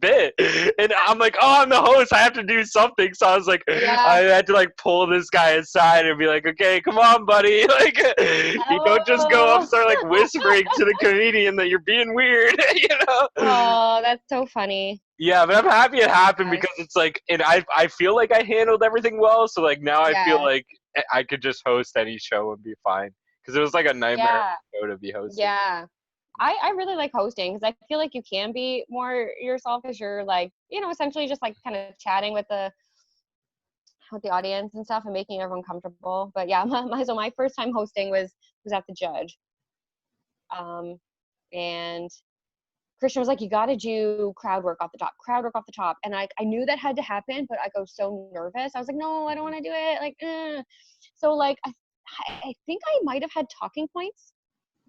bit, and I'm like, oh, I'm the host, I have to do something. So I was like, I Yeah. had to like pull this guy aside and be like, okay, come on, buddy, like you don't just go up Oh. and start like whispering to the comedian that you're being weird, you know. Oh, that's so funny. Yeah, but I'm happy it happened Gosh. because it's like, and I feel like I handled everything well. So like now I feel Yeah. like I could just host any show and be fine, because it was like a nightmare Yeah. show to be hosting. Yeah. I really like hosting because I feel like you can be more yourself as you're like, essentially just like kind of chatting with the audience and stuff and making everyone comfortable. But yeah, so my first time hosting was at the Judge. And Christian was like, you got to do crowd work off the top. And I knew that had to happen, but I go so nervous. I was like, no, I don't want to do it. Like, so like, I think I might have had talking points,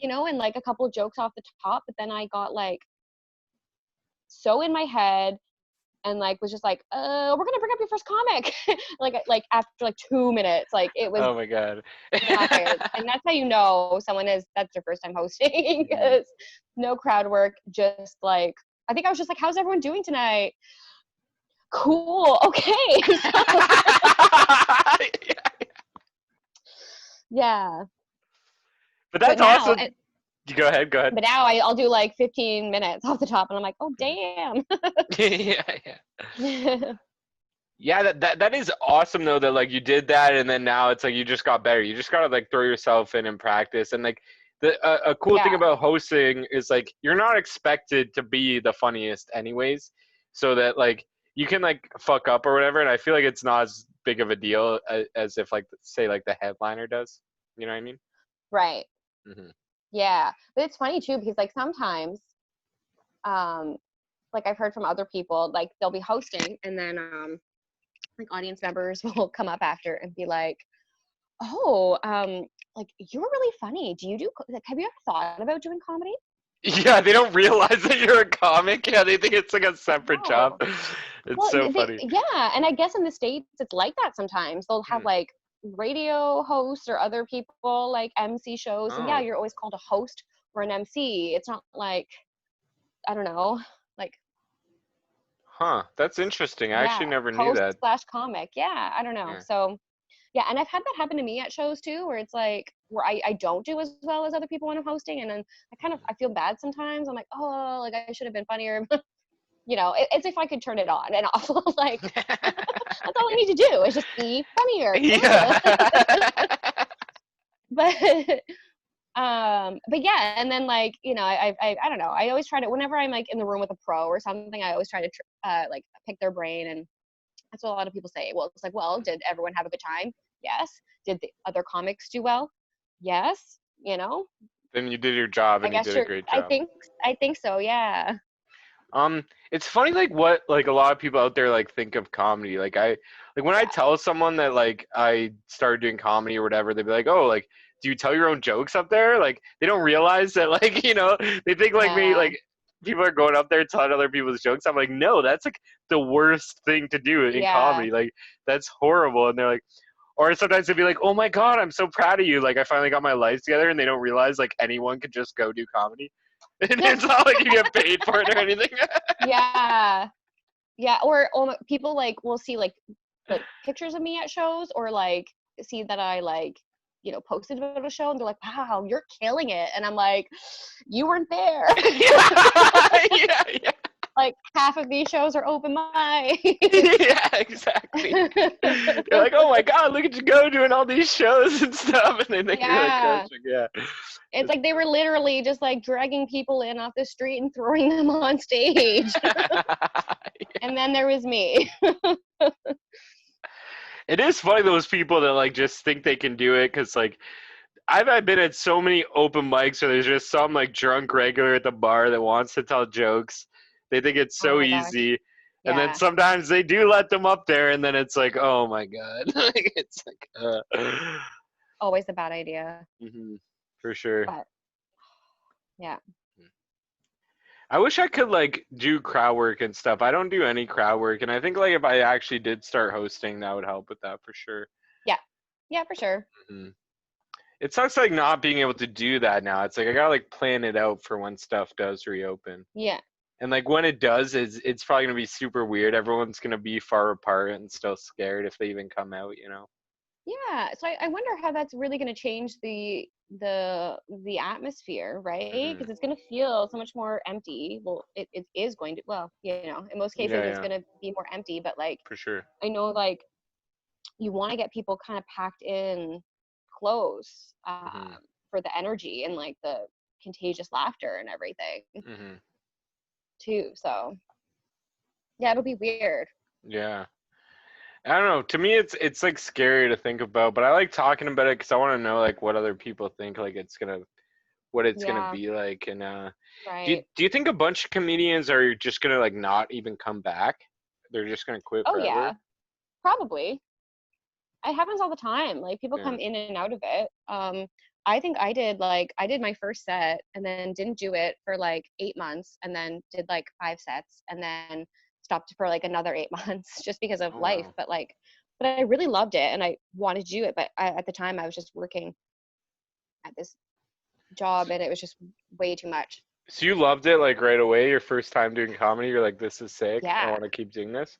and like a couple of jokes off the top, but then I got like so in my head and like was just like, we're going to bring up your first comic. like after like 2 minutes, like it was Oh my god. not good. And that's how that's their first time hosting, because no crowd work, just like, I think I was just like, how's everyone doing tonight? Cool. Okay. Yeah. But that's now, awesome. You go ahead. but now I'll do like 15 minutes off the top, and I'm like, oh damn. Yeah. Yeah, that is awesome though, that like you did that, and then now it's like you just got better. You just gotta like throw yourself in and practice. And like a cool thing Yeah. about hosting is like you're not expected to be the funniest anyways, so that like you can like fuck up or whatever. And I feel like it's not as big of a deal as if like say like the headliner does. You know what I mean? Right. Mm-hmm. Yeah. But it's funny too, because like sometimes, like I've heard from other people, like they'll be hosting and then like audience members will come up after and be like, oh, like you're really funny. Have you ever thought about doing comedy? Yeah, they don't realize that you're a comic. Yeah, they think it's like a separate job. Oh. It's Well, so funny. yeah, and I guess in the States it's like that sometimes. They'll have like radio hosts or other people like MC shows, and yeah, Oh. you're always called a host or an MC. It's not like, I don't know, like, Huh, that's interesting. I actually yeah, never knew host that. slash comic. Yeah, I don't know. Yeah. So yeah, and I've had that happen to me at shows too, where it's like where I don't do as well as other people when I'm hosting, and then I feel bad sometimes. I'm like, oh, like I should have been funnier. It's if I could turn it on and off. Like that's all I need to do is just be funnier. Yeah. But yeah, and then like I don't know. I always try to, whenever I'm like in the room with a pro or something, I always try to like pick their brain, and that's what a lot of people say. Well, it's like, well, did everyone have a good time? Yes. Did the other comics do well? Yes. Then you did your job, I and you guess did a great I job. think so. Yeah. It's funny like what like a lot of people out there like think of comedy. Like when I tell someone that like I started doing comedy or whatever, they'd be like, "Oh, like do you tell your own jokes up there?" Like they don't realize that like, they think like me, Yeah. like people are going up there telling other people's jokes. I'm like, "No, that's like the worst thing to do in Yeah. comedy. Like that's horrible." And they're like, or sometimes they'd be like, "Oh my god, I'm so proud of you. Like I finally got my life together," and they don't realize like anyone could just go do comedy. And it's not like you get paid for it or anything. Yeah. Yeah. Or people like will see like pictures of me at shows, or like see that I like, posted about a show, and they're like, wow, you're killing it. And I'm like, you weren't there. Yeah. Like half of these shows are open mic. Yeah, exactly. You're like, oh my god, look at you go doing all these shows and stuff, and they think you're like Yeah. crushing. Yeah. It's like they were literally just like dragging people in off the street and throwing them on stage. And then there was me. It is funny, those people that like just think they can do it, because like I've been at so many open mics where there's just some like drunk regular at the bar that wants to tell jokes. They think it's Oh so my gosh. easy. And then Yeah. sometimes they do let them up there, and then it's like, oh my god. Like, it's like Always a bad idea. for sure. But yeah. I wish I could like do crowd work and stuff. I don't do any crowd work, and I think like if I actually did start hosting, that would help with that for sure. Yeah. Yeah, for sure. It sucks like not being able to do that now. It's like I gotta like plan it out for when stuff does reopen. Yeah. And like when it does, it's probably gonna be super weird. Everyone's gonna be far apart and still scared if they even come out, you know? Yeah. So I wonder how that's really going to change the atmosphere, right? Hmm. Because it's going to feel so much more empty. Well, it is going to. Well, you know, in most cases Yeah, it's yeah, going to be more empty. But like for sure. I know, like you want to get people kind of packed in close Hmm. for the energy and like the contagious laughter and everything Hmm. too. So yeah, it'll be weird. Yeah. I don't know. To me, it's like scary to think about, but I like talking about it because I want to know like what other people think like what it's gonna Yeah. be like. And Right. do you think a bunch of comedians are just gonna like not even come back? They're just gonna quit Oh forever? yeah. Probably. It happens all the time. Like people Yeah. come in and out of it. I think I did my first set and then didn't do it for like 8 months and then did like 5 sets and then stopped for like another 8 months just because of Oh life. wow. But I really loved it and I wanted to do it. But at the time I was just working at this job and it was just way too much. So you loved it like right away, your first time doing comedy. You're like, this is sick. I Yeah. want to keep doing this.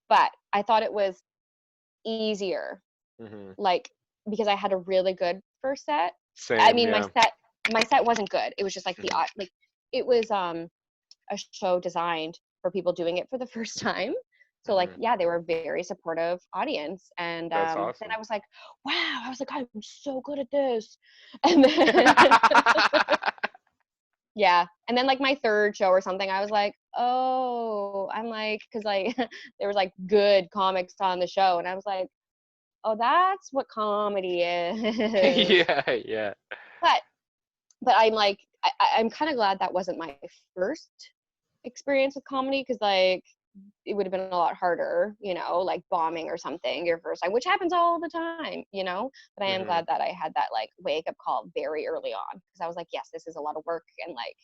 But I thought it was easier, Hmm. like because I had a really good first set. I Same, mean, yeah. my set wasn't good. It was just like Hmm. like it was a show designed for people doing it for the first time. So like Hmm. yeah, they were a very supportive audience, and That's then awesome. I was like, wow, I was like, I'm so good at this, and then yeah, and then like my third show or something, I was like, oh, I'm like, because like there was like good comics on the show, and I was like, oh, that's what comedy is. Yeah, yeah. But I'm like, I'm kind of glad that wasn't my first experience with comedy because like it would have been a lot harder, you know, like bombing or something your first time, which happens all the time, you know. But I am Hmm. glad that I had that like wake up call very early on because I was like, yes, this is a lot of work and like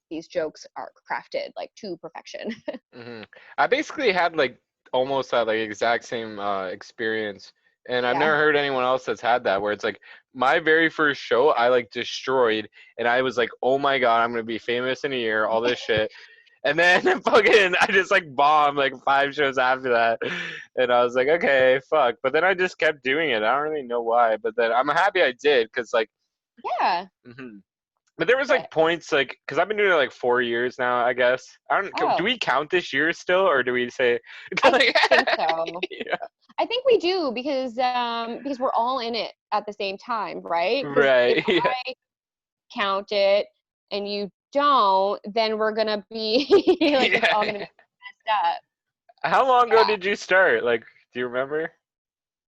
these jokes are crafted like to perfection. Hmm. I basically had like almost that like exact same experience, and I've Yeah. never heard anyone else that's had that. Where it's like my very first show, I like destroyed, and I was like, oh my god, I'm gonna be famous in a year, all this shit. And then fucking, I just like bombed like 5 shows after that, and I was like, okay, fuck. But then I just kept doing it. I don't really know why, but then I'm happy I did, cause like, Yeah. mhm. But there was But like points like because I've been doing it like 4 years now. I guess I don't. Do oh, we count this year still, or do we say I like think so. yeah, I think we do because we're all in it at the same time, right? Because if right? Yeah, I count it and you don't, then we're gonna be like it's all yeah. gonna be messed up. How long ago Yeah. did you start? Like, do you remember?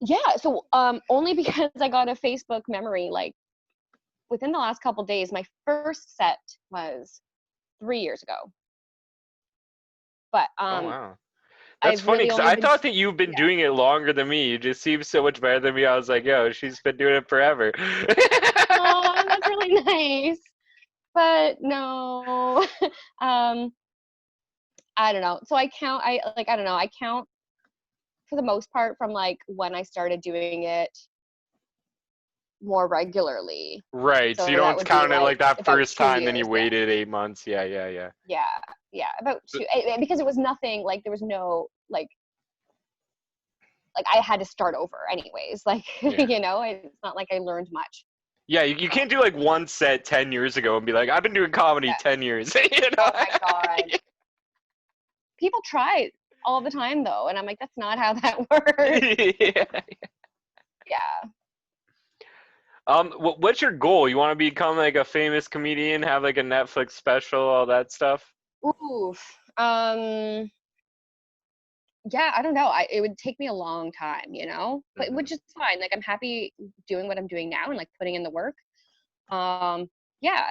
Yeah. So only because I got a Facebook memory like within the last couple days. My first set was 3 years ago, but Oh wow, that's I've funny really because only I been thought that you've been yeah. doing it longer than me. You just seem so much better than me. I was like, yo, she's been doing it forever. Oh, that's really nice. But no. um I don't know. So I don't know. I count for the most part from like when I started doing it more regularly. Right. So you So that don't would be count it like like that about first two time, then you years. Yeah. waited 8 months. Yeah, yeah, yeah. Yeah. Yeah. About two because it was nothing like there was no like I had to start over anyways. Like, Yeah. you know, it's not like I learned much. Yeah, you Um, can't do like one set 10 years ago and be like, I've been doing comedy yeah. 10 years. You know? Oh my God. People try all the time though. And I'm like, that's not how that works. Yeah. Yeah. What's your goal? You want to become like a famous comedian, have like a Netflix special, all that stuff? Oof. Yeah, I don't know. It would take me a long time, you know, but Hmm. which is fine. Like I'm happy doing what I'm doing now and like putting in the work. Um, yeah,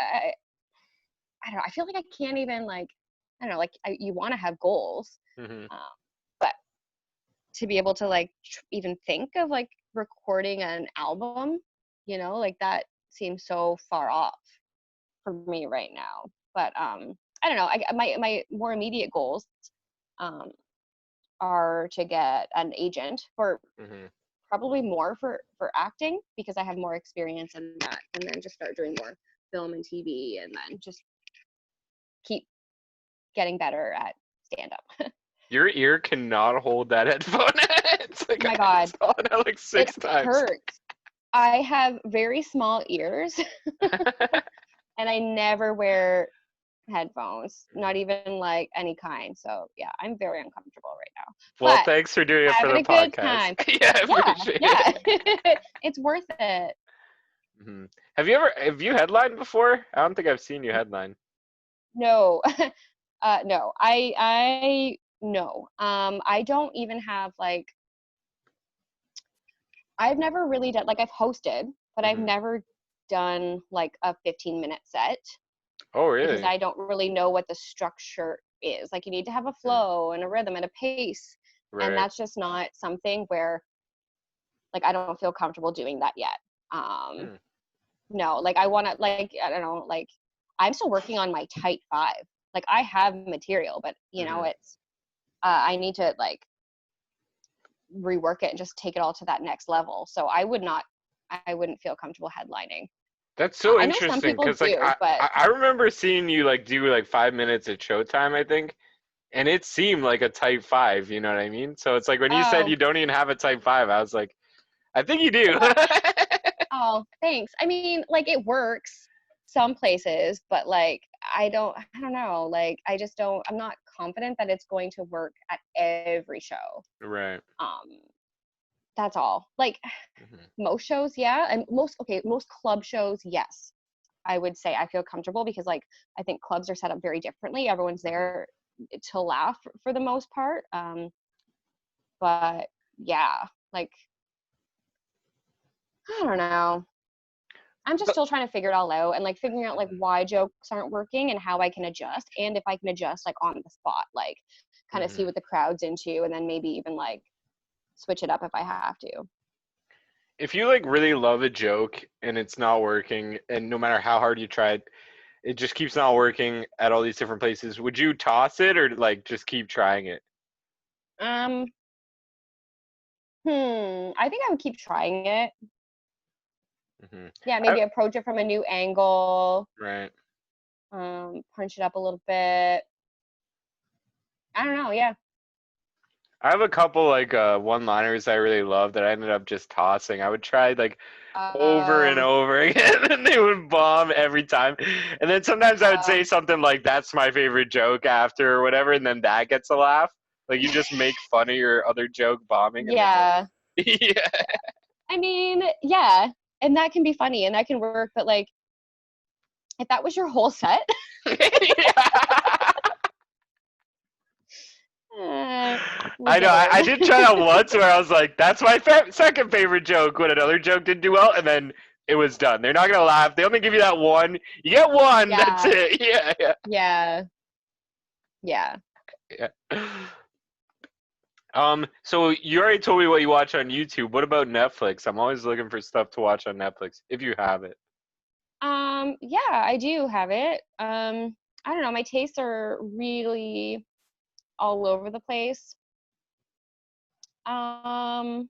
I don't know. I feel like I can't even like, I don't know, like you want to have goals, Hmm. um, but to be able to like even think of like recording an album, you know, like that seems so far off for me right now. But I don't know. My more immediate goals um, are to get an agent for Hmm. probably more for acting because I have more experience in that, and then just start doing more film and TV, and then just keep getting better at stand-up. Your ear cannot hold that headphone. It's like Oh my God. I saw it like 6 It times. hurts. I have very small ears, and I never wear headphones, not even like any kind. So yeah, I'm very uncomfortable right now. Well, But thanks for doing it for having the a good podcast. time. Yeah, I Yeah, appreciate it. yeah. It's worth it. Mhm. Have you headlined before? I don't think I've seen you headline. No. No. I no. I don't even have like, I've never really done, like, I've hosted, but I've Mhm. never done like a 15-minute set Oh, because really? I don't really know what the structure is. Like, you need to have a Mm. flow and a rhythm and a pace. And Right. that's just not something where, like, I don't feel comfortable doing that yet. Um, Mm. no, like, I want to, like, I don't know, like, I'm still working on my tight five. Like, I have material, but Mhm. it's, I need to like rework it and just take it all to that next level. So I wouldn't feel comfortable headlining. That's so I know some interesting people because like do, but I remember seeing you like do like 5 minutes at Showtime, I think, and it seemed like a type five. You know what I mean? So it's like when you said oh, you don't even have a type five, I was like, I think you do. well, oh, thanks. I mean, like, it works some places, but like I don't know. Like, I just don't, I'm not confident that it's going to work at every show. Right. Um, that's all. Like, Mhm. most shows, yeah. And most club shows, yes. I would say I feel comfortable because, like, I think clubs are set up very differently. Everyone's Mhm. there to laugh for the most part. But yeah, like, I don't know. I'm just But still trying to figure it all out and like figuring out like why jokes aren't working and how I can adjust, and if I can adjust like on the spot, like kind of see Mhm. what the crowd's into, and then maybe even like switch it up if I have to. If you like really love a joke and it's not working, and no matter how hard you try it just keeps not working at all these different places, would you toss it or like just keep trying it? Um, I think I would keep trying it. Hmm. Yeah, maybe approach it from a new angle, Right. punch it up a little bit. I don't know. Yeah. I have a couple like one-liners I really love that I ended up just tossing. I would try like over and Um, over again, and they would bomb every time. And then sometimes I would say um, something like, "That's my favorite joke" after or whatever, and then that gets a laugh. Like you just make fun of your other joke bombing, and then yeah. like, yeah. I mean, yeah, and that can be funny and that can work, but like, if that was your whole set, Yeah. uh, we'll I know. get I it. did try that once where I was like, "That's my second favorite joke." When another joke didn't do well, and then it was done. They're not gonna laugh. They only give you that one. You get one. That's Yeah, it. Yeah, yeah, yeah, yeah. yeah. So you already told me what you watch on YouTube. What about Netflix? I'm always looking for stuff to watch on Netflix if you have it. Yeah, I do have it. I don't know, my tastes are really all over the place. Um,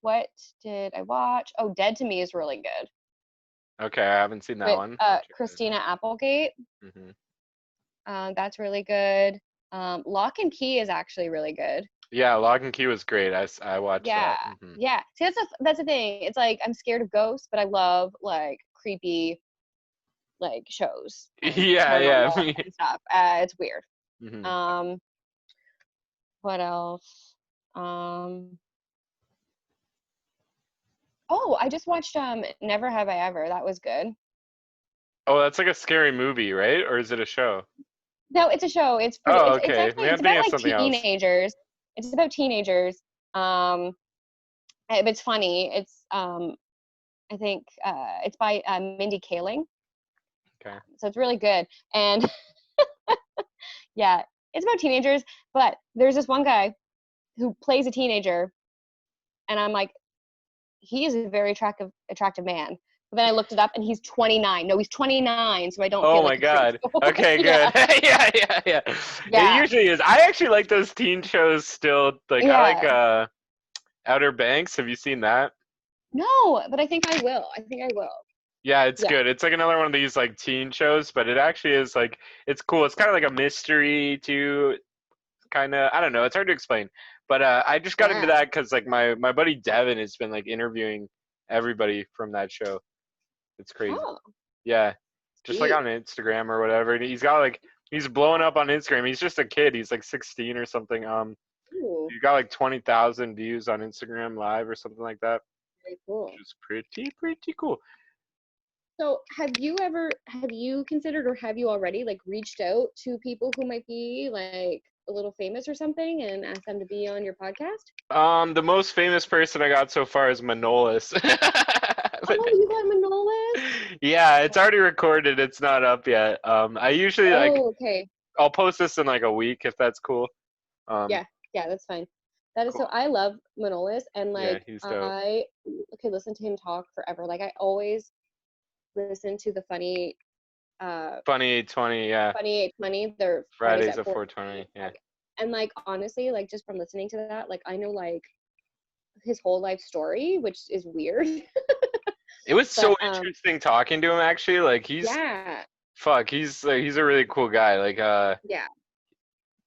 what did I watch? Oh, Dead to Me is really good Okay, I haven't seen that with one. I'll check that Christina Applegate. out. Hmm. That's really good. Lock and Key is actually really good. Yeah, Lock and Key was great. I watched Yeah, that. Hmm. yeah. See, that's the thing. It's like I'm scared of ghosts, but I love like creepy like shows and Yeah, paranormal yeah. and stuff. It's weird. Hmm. Um, what else? Um, oh, I just watched Never Have I Ever. That was good. Oh, that's like a scary movie, right? Or is it a show? No, it's a show. It's pretty. Oh, It's okay. actually Maybe I'm it's about thinking of like something else. teenagers. It's about teenagers. Um, it's funny. It's I think it's by Mindy Kaling. Okay. So it's really good. And yeah, it's about teenagers, but there's this one guy who plays a teenager, and I'm like, he is a very attractive man. But then I looked it up, and he's 29. No, he's 29, so I don't Oh feel my like a creep. God. Okay, Yeah, good. Yeah, yeah, yeah. It yeah, usually is. I actually like those teen shows still. Like I like yeah. Outer Banks. Have you seen that? No, but I think I will. I think I will. Yeah, it's Yeah. good. It's like another one of these like teen shows, but it actually is like it's cool. It's kind of like a mystery too, kind of. I don't know. It's hard to explain, but I just got into Yeah. that because like my buddy Devin has been like interviewing everybody from that show. It's crazy. Oh, Yeah, just like sweet. on Instagram or whatever. And he's got like he's blowing up on Instagram. He's just a kid. He's like 16 or something. Ooh, He got like 20,000 views on Instagram Live or something like that, very cool. which is pretty cool. So, have you considered, or have you already like reached out to people who might be like a little famous or something and asked them to be on your podcast? The most famous person I got so far is Manolis. But, Oh, you got Manolis? yeah, it's already recorded. It's not up yet. I usually like Oh, okay. I'll post this in like a week if that's cool. Um, Yeah, yeah, that's fine. That is so. cool. I love Manolis, and Yeah, like he's dope. I could listen to him talk forever. Like I always listen to the Funny 820. Yeah, funny 820. They're Fridays Fridays at at 4:20. 420. Yeah. And like honestly, like just from listening to that, like I know like his whole life story, which is weird. It was so But interesting talking to him. Actually, like yeah, he's a really cool guy. Like yeah.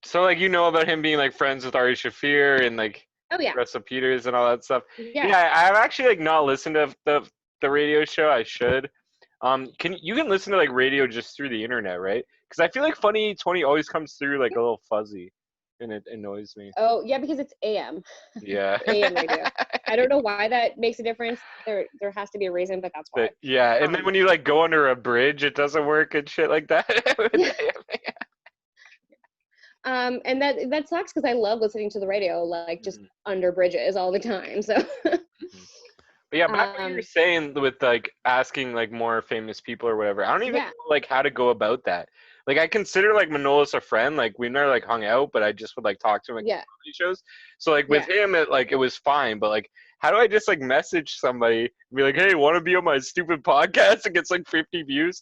so like you know about him being like friends with Ari Shafir and like Oh yeah, Russell Peters and all that stuff. yeah. Yeah, I've actually like not listened to the radio show. I should. Can listen to like radio just through the internet, right? Because I feel like Funny 20 always comes through like a little fuzzy, and it annoys me. Oh yeah, because it's AM. Yeah. It's AM radio. I don't know why that makes a difference. There has to be a reason, but that's why. But yeah, and then Um, when you like go under a bridge, it doesn't work and shit like that. yeah. And that sucks because I love listening to the radio, like just Mhm, under bridges all the time. So, mhm. But yeah, back what you were um, saying with like asking like more famous people or whatever. I don't even yeah, know like how to go about that. Like I consider like Manolis a friend. Like we never like hung out, but I just would like talk to him at yeah, comedy shows. So like with yeah. him, it was fine. But like, how do I just like message somebody and be like, "Hey, want to be on my stupid podcast?" and gets like 50 views?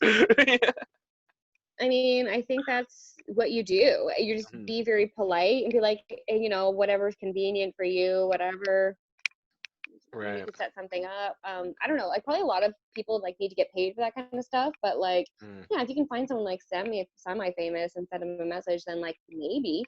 I mean, I think that's what you do. You just Mhm. be very polite and be like, whatever's convenient for you, whatever. We Right. could set something up. I don't know. Like probably a lot of people like need to get paid for that kind of stuff, but like, Mm. yeah, if you can find someone like semi-famous and send them a message, then like maybe.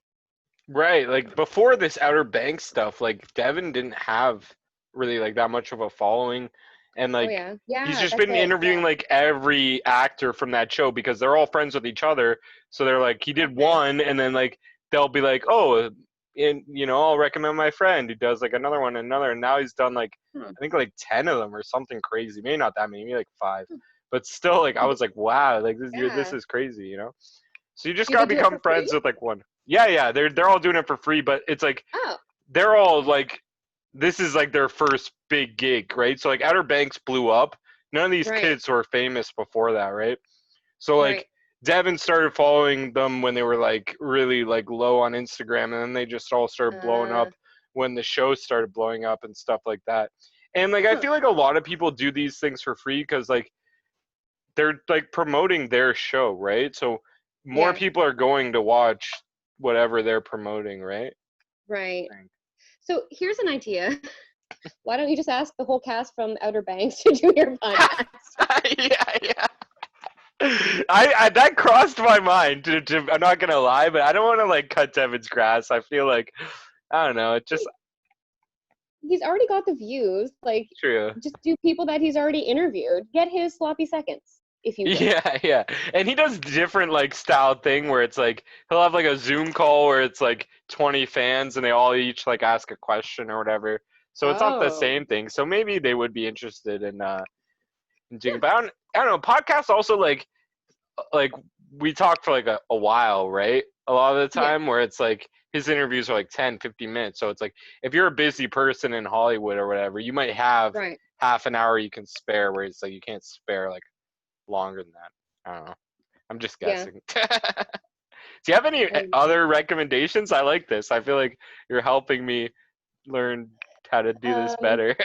Right. Like before this Outer Banks stuff, like Devin didn't have really like that much of a following, and Oh like yeah, he's yeah, just that's been it. interviewing Yeah. like every actor from that show because they're all friends with each other. So they're like, he did Okay. one, and then like they'll be like, oh, and I'll recommend my friend who does like another one, and another, and now he's done like Hmm. I think like 10 of them or something crazy. Maybe not that many, maybe like 5, but still like I was like, wow, like this Yeah. is crazy. So you just Do gotta they do it for become free? friends with like one. Yeah, yeah, they're all doing it for free, but it's like Oh, they're all like this is like their first big gig, right? So like Outer Banks blew up. None of these right, kids were famous before that, right? So right. like Devin started following them when they were like really like low on Instagram, and then they just all started blowing Uh, up when the show started blowing up and stuff like that. And like I huh. feel like a lot of people do these things for free because like they're like promoting their show, right? So more Yeah, people are going to watch whatever they're promoting, right? right. I think. So here's an idea. Why don't you just ask the whole cast from Outer Banks to do your podcast? Yeah, yeah. I that crossed my mind. I'm not gonna lie, but I don't want to like cut Devin's grass. I feel like I don't know. It just He's already got the views. Like, true. just do people that he's already interviewed. Get his sloppy seconds, if you will. Yeah, yeah. And he does different like style thing where it's like he'll have like a Zoom call where it's like 20 fans and they all each like ask a question or whatever. So it's not the Oh, same thing. So maybe they would be interested in doing. yeah, But I don't know. Podcasts also like we talk for like a while, right? A lot of the yeah, time where it's like his interviews are like 10, 15 minutes. So it's like if you're a busy person in Hollywood or whatever, you might have right. half an hour you can spare where it's like you can't spare like longer than that. I don't know. I'm just Yeah. guessing. Do you have any I agree. other recommendations? I like this. I feel like you're helping me learn how to do this Um, better.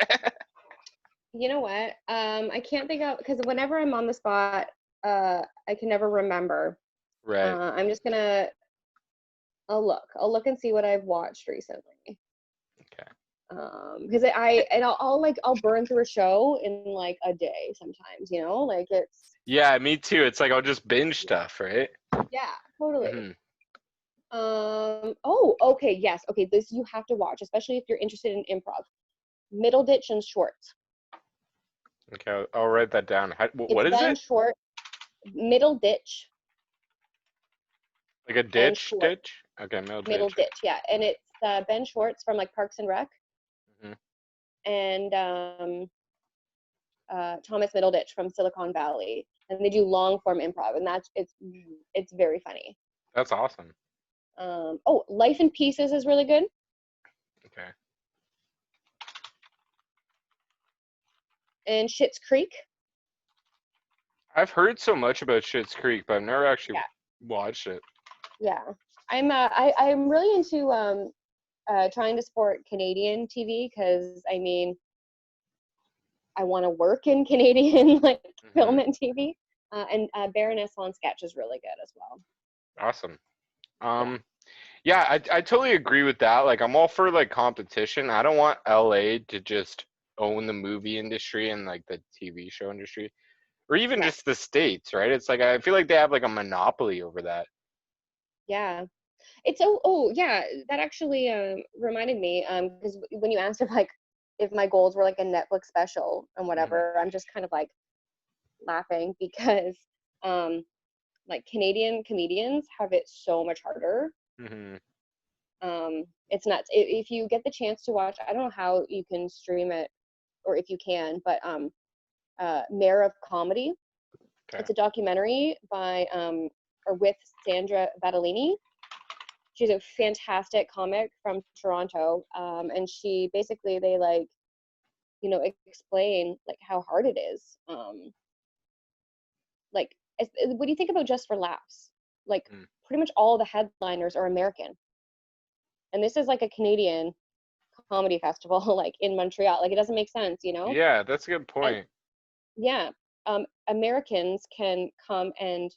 you know what? I can't think of because whenever I'm on the spot, I can never remember. Right. I'm just gonna. I'll look. I'll look and see what I've watched recently. Okay. Because I'll burn through a show in like a day sometimes, you know, like it's Yeah, me too. It's like I'll just binge stuff, right? yeah, totally. Hmm. Oh, okay, yes, okay, this you have to watch, especially if you're interested in improv. Middle Ditch and Shorts. Okay, I'll write that down. It's What is Ben it? Short, Middle Ditch Like a and ditch, Short, ditch? Okay, no Middle ditch. Ditch, yeah, and it's Ben Schwartz from like Parks and Rec Hmm. and Thomas Middleditch from Silicon Valley, and they do long form improv, and it's very funny. That's awesome. Oh, Life in Pieces is really good, Okay. and Schitt's Creek. I've heard so much about Schitt's Creek, but I've never actually Yeah, watched it. yeah. I'm really into trying to support Canadian TV because I mean I want to work in Canadian like Hmm. film and TV. And Baroness on Sketch is really good as well. Awesome. Yeah, Um, yeah, I totally agree with that. Like, I'm all for like competition. I don't want LA to just own the movie industry and like the TV show industry, or even yeah, just the states, right? It's like I feel like they have like a monopoly over that. yeah. It's oh yeah, that actually reminded me because when you asked if my goals were like a Netflix special and Hmm. whatever, I'm just kind of like laughing because um like Canadian comedians have it so much harder. Hmm. It's nuts. If you get the chance to watch, I don't know how you can stream it or if you can, but Mayor of Comedy. Okay. It's a documentary by or with Sandra Battellini. She's a fantastic comic from Toronto, and she basically they like explain like how hard it is. Like what do you think about Just for Laughs? Like Mm. pretty much all the headliners are American, and this is like a Canadian comedy festival like in Montreal. Like it doesn't make sense, you know? Yeah, that's a good And point. yeah, Americans can come and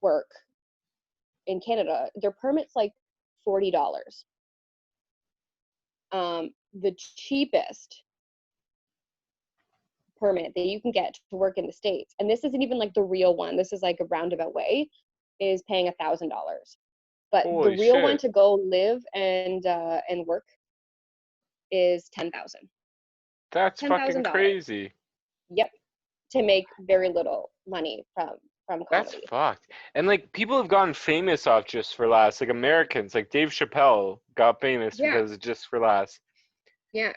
work in Canada. Their permit's like $40. The cheapest permit that you can get to work in the States, and this isn't even like the real one, this is like a roundabout way, is paying $1,000. But the Holy real one shit. to go live and work is 10,000. That's fucking $10,000. crazy. Yep, to make very little money from That's comedy. fucked. And like people have gotten famous off Just for Laughs. Like Americans, like Dave Chappelle got famous Yeah, because of Just for Laughs. yeah.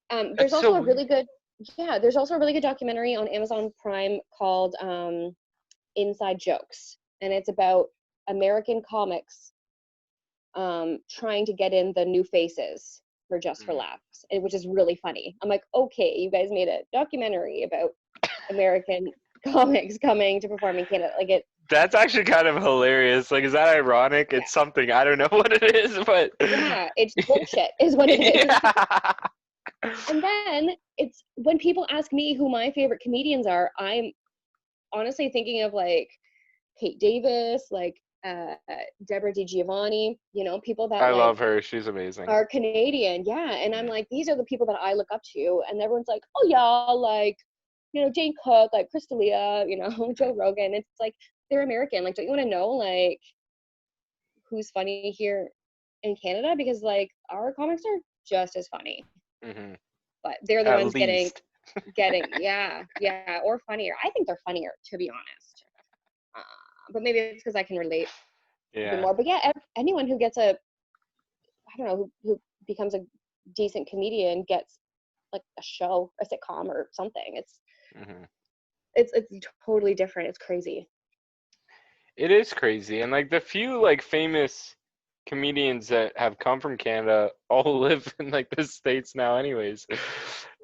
That's There's so also a weird. really good there's also a really good documentary on Amazon Prime called Inside Jokes, and it's about American comics trying to get in the new faces for Just for Mm. Laughs, which is really funny. I'm like, okay, you guys made a documentary about American comics coming to perform in Canada. Like it, That's actually kind of hilarious. Like, is that ironic? yeah, It's something I don't know what it is, but yeah, it's bullshit, is what it is. yeah. And then it's when people ask me who my favorite comedians are, I'm honestly thinking of like Kate Davis, like Deborah DiGiovanni, people that I like love her. She's amazing. are Canadian. Yeah. And I'm Mm. like, these are the people that I look up to. And everyone's like, oh, yeah, like, Jane Cook, like Crystalia, Joe Rogan. It's like, they're American. Like, don't you want to know, like, who's funny here in Canada? Because, like, our comics are just as funny, Hmm. but they're the At ones getting, least. yeah, or funnier. I think they're funnier, to be honest. Uh, but maybe it's because I can relate a bit Yeah. more. But yeah, anyone who gets I don't know, who becomes a decent comedian gets like a show, a sitcom or something. Hmm. It's totally different. It's crazy. It is crazy. And like the few like famous comedians that have come from Canada all live in like the States now anyways.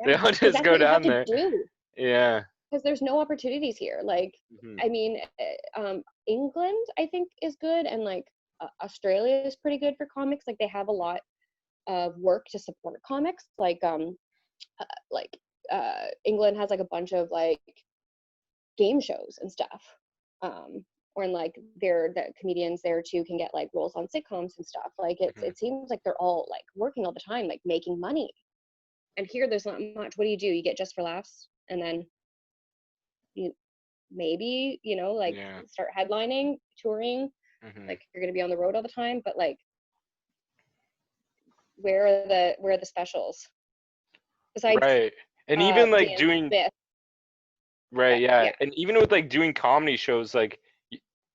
They Yeah, all because just that's go what you have down to there. do. Yeah. Because there's no opportunities here. Like, Hmm. I mean, England I think is good, and like Australia is pretty good for comics. Like they have a lot of work to support comics. Like England has like a bunch of like game shows and stuff. Um, or like the comedians there too can get like roles on sitcoms and stuff. Like it seems like they're all like working all the time, like making money. And here there's not much. What do? You get just for laughs, and then you maybe, like Yeah. start headlining, touring, like you're gonna be on the road all the time, but like where are the specials? Besides Right. And even like Dan doing Smith. right, yeah. Yeah. And even with like doing comedy shows, like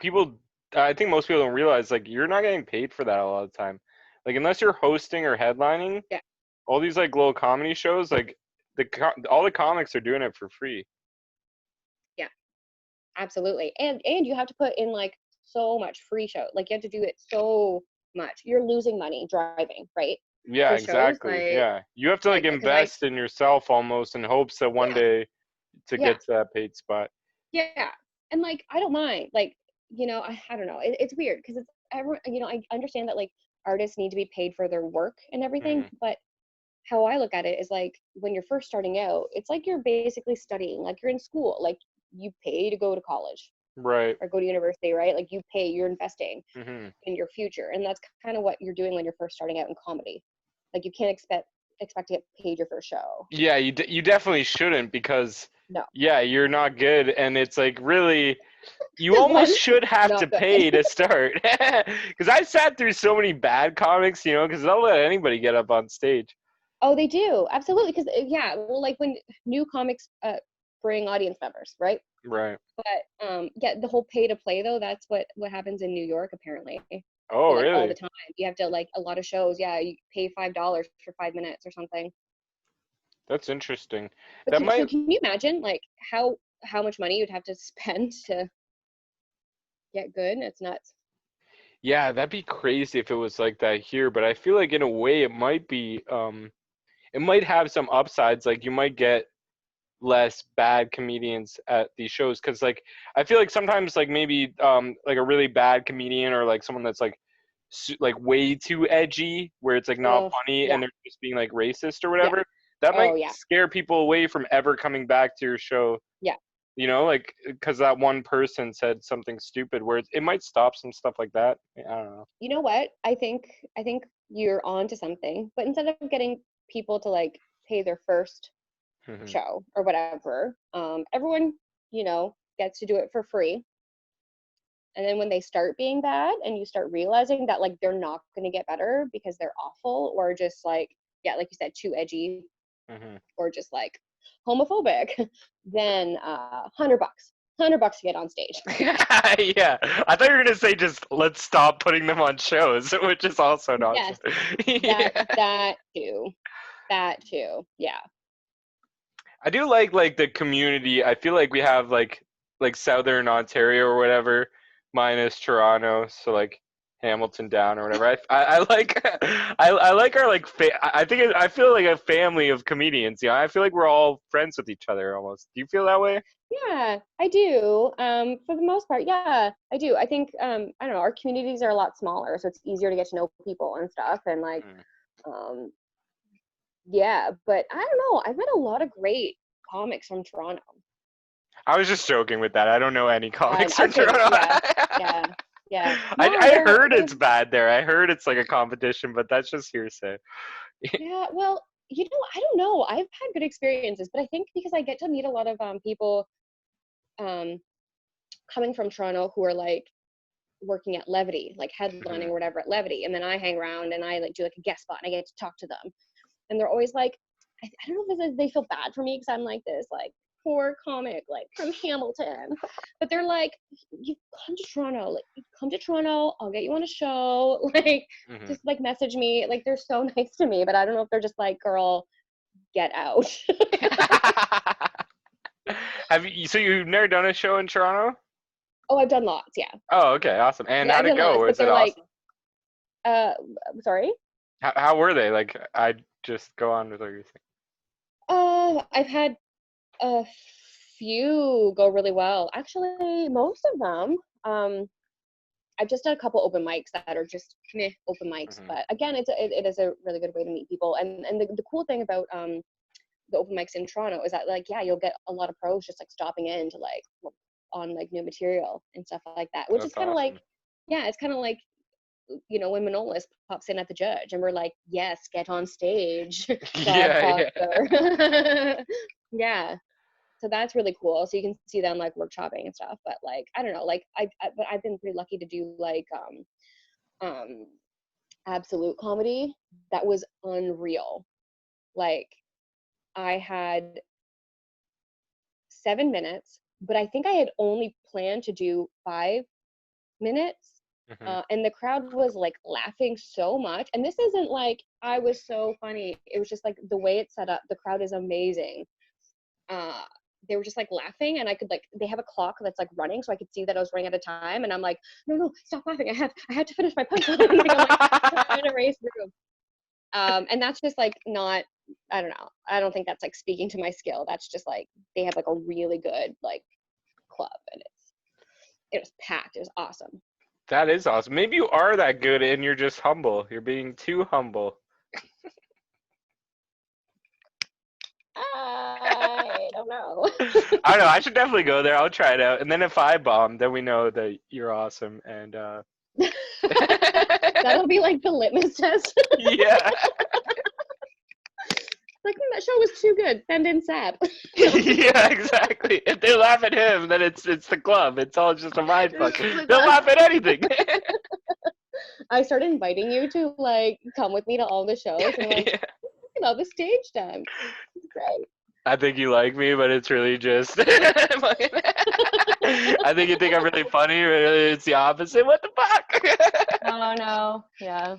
people, I think most people don't realize like you're not getting paid for that a lot of the time. Like unless you're hosting or headlining, Yeah. all these like little comedy shows, like all the comics are doing it for free. Yeah. Absolutely. And you have to put in like so much free show. Like you have to do it so much. You're losing money driving, right? Yeah, For shows, exactly. Yeah. You have to like because I invest in yourself almost in hopes that one yeah, day to yeah, get to that paid spot. yeah. And like I don't mind. Like, I don't know. It's weird because it's everyone, I understand that like artists need to be paid for their work and everything, but how I look at it is like when you're first starting out, it's like you're basically studying, like you're in school, like you pay to go to college Right. or go to university, right? Like you pay, you're investing hmm in your future, and that's kind of what you're doing when you're first starting out in comedy. Like you can't expect to get paid your first show. Yeah, you definitely shouldn't because No, yeah, you're not good and it's like really you because almost one, should have to not good. pay to start. Because I've sat through so many bad comics, because they'll let anybody get up on stage. Oh, they do absolutely. Because yeah, well, like when new comics bring audience members, right? Right. But yeah, the whole pay to play though, that's what happens in New York apparently. Oh, But like all the really? time, you have to like a lot of shows. Yeah, you pay $5 for 5 minutes or something. That's interesting. But That might, can you imagine like how much money you'd have to spend to get good? It's nuts. yeah, that'd be crazy if it was like that here, but I feel like in a way it might be, it might have some upsides. Like you might get less bad comedians at these shows because like I feel like sometimes like maybe like a really bad comedian or like someone that's like like way too edgy where it's like not Oh funny yeah, and they're just being like racist or yeah. whatever that Oh might yeah, scare people away from ever coming back to your show, yeah. like because that one person said something stupid where it might stop some stuff like that. I don't know. You know what? I think you're on to something. But instead of getting people to like pay their first hmm show or whatever, everyone gets to do it for free. And then when they start being bad and you start realizing that like they're not going to get better because they're awful or just like yeah, like you said, too edgy hmm or just like homophobic, then $100, $100 to get on stage. yeah, I thought you were gonna say just let's stop putting them on shows, which is also nonsense. Yes, that Yeah. that too, that too. Yeah. I do like the community. I feel like we have like Southern Ontario or whatever, minus Toronto, so like Hamilton down or whatever. I like I like our like I think I feel like a family of comedians. I feel like we're all friends with each other almost. Do you feel that way? Yeah, I do. For the most part, yeah, I do. I think I don't know, our communities are a lot smaller, so it's easier to get to know people and stuff. And like, Mm. um, yeah, but I don't know. I've met a lot of great comics from Toronto. I was just joking with that. I don't know any And comics I'm from kidding. Toronto. Yeah, yeah, yeah. I No, I heard they're it's bad there. I heard it's like a competition, but that's just hearsay. yeah. Well, I don't know. I've had good experiences, but I think because I get to meet a lot of people um coming from Toronto who are like working at Levity, like headlining hmm or whatever at Levity, and then I hang around and I like do like a guest spot and I get to talk to them, and they're always like, I don't know if they feel bad for me because I'm like this like poor comic like from Hamilton, but they're like, you come to Toronto, like you come to Toronto, I'll get you on a show, like hmm just like message me, like they're so nice to me, but I don't know if they're just like, girl, get out. Have you? So you've never done a show in Toronto? Oh, I've done lots, yeah, Oh, okay, awesome. And yeah, I've how'd it done go? lots, but Was it they're like, awesome? uh, sorry. How were they? Like, I just go on with what you're saying. I've had a few go really well. Actually, most of them. I've just done a couple open mics that are just meh open mics, hmm but again, it is a really good way to meet people. And the cool thing about the open mics in Toronto is that like yeah, you'll get a lot of pros just like stopping in to like on like new material and stuff like that, which is That's kind of like, awesome. yeah, it's kind of like, when Manolis pops in at the judge and we're like, yes, get on stage, Yeah, yeah. godfather. Yeah, so that's really cool. So you can see them like workshopping and stuff. But like, I don't know, like but I've been pretty lucky to do like um absolute comedy that was unreal. Like, I had 7 minutes, but I think I had only planned to do 5 minutes. Hmm. And the crowd was like laughing so much. And this isn't like I was so funny. It was just like the way it's set up. The crowd is amazing. Uh, they were just like laughing, and I could like, they have a clock that's like running, so I could see that I was running out of time. And I'm like, no, stop laughing. I had to finish my punchline. Like, I'm like trying to race through. And that's just like not, I don't know. I don't think that's like speaking to my skill. That's just like they have like a really good like club, and it was packed. It was awesome. That is awesome. Maybe you are that good and you're just humble. You're being too humble. I don't know. I don't know. I should definitely go there. I'll try it out. And then if I bomb, then we know that you're awesome. And That'll be like the litmus test. yeah. Like, that show was too good. Send in Sap. Yeah, exactly. If they laugh at him, then it's the club. It's all just a mind fuck. They'll laugh at anything. I started inviting you to like come with me to all the shows, and like, Yeah. the stage time. It's great. I think you like me, but it's really just. I think you think I'm really funny, but really it's the opposite. What the fuck? Oh no. Yeah.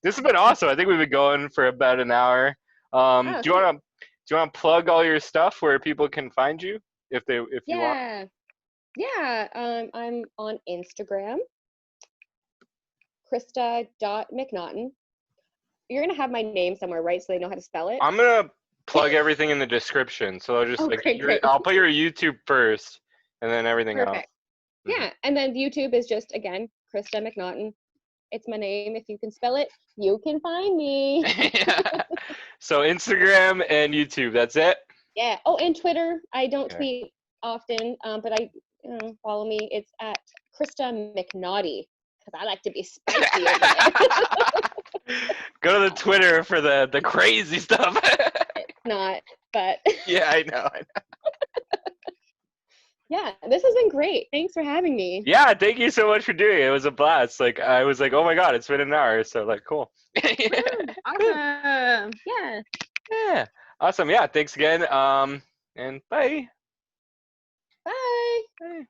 This has been awesome. I think we've been going for about an hour. Oh, Do you want to plug all your stuff where people can find you if you want? yeah. Yeah. I'm on Instagram, Krista.McNaughton. You're gonna have my name somewhere, right? So they know how to spell it. I'm gonna plug everything in the description. So I'll just Oh, great. I'll put your YouTube first, and then everything else. Perfect. Yeah, and then YouTube is just, again, Krista McNaughton. It's my name. If you can spell it, you can find me. Yeah. So Instagram and YouTube. That's it. Yeah. Oh, and Twitter. I don't Okay. tweet often, but I follow me. It's at Krista McNaughty, because I like to be spicy over there. Go to the Twitter for the crazy stuff. It's not, but Yeah, I know. yeah, this has been great. Thanks for having me. Yeah, thank you so much for doing it. It was a blast. Like I was like, oh my god, it's been an hour. So like, cool. Yeah. Awesome. Yeah. Yeah. Awesome. Yeah. Thanks again. And bye. Bye. Bye.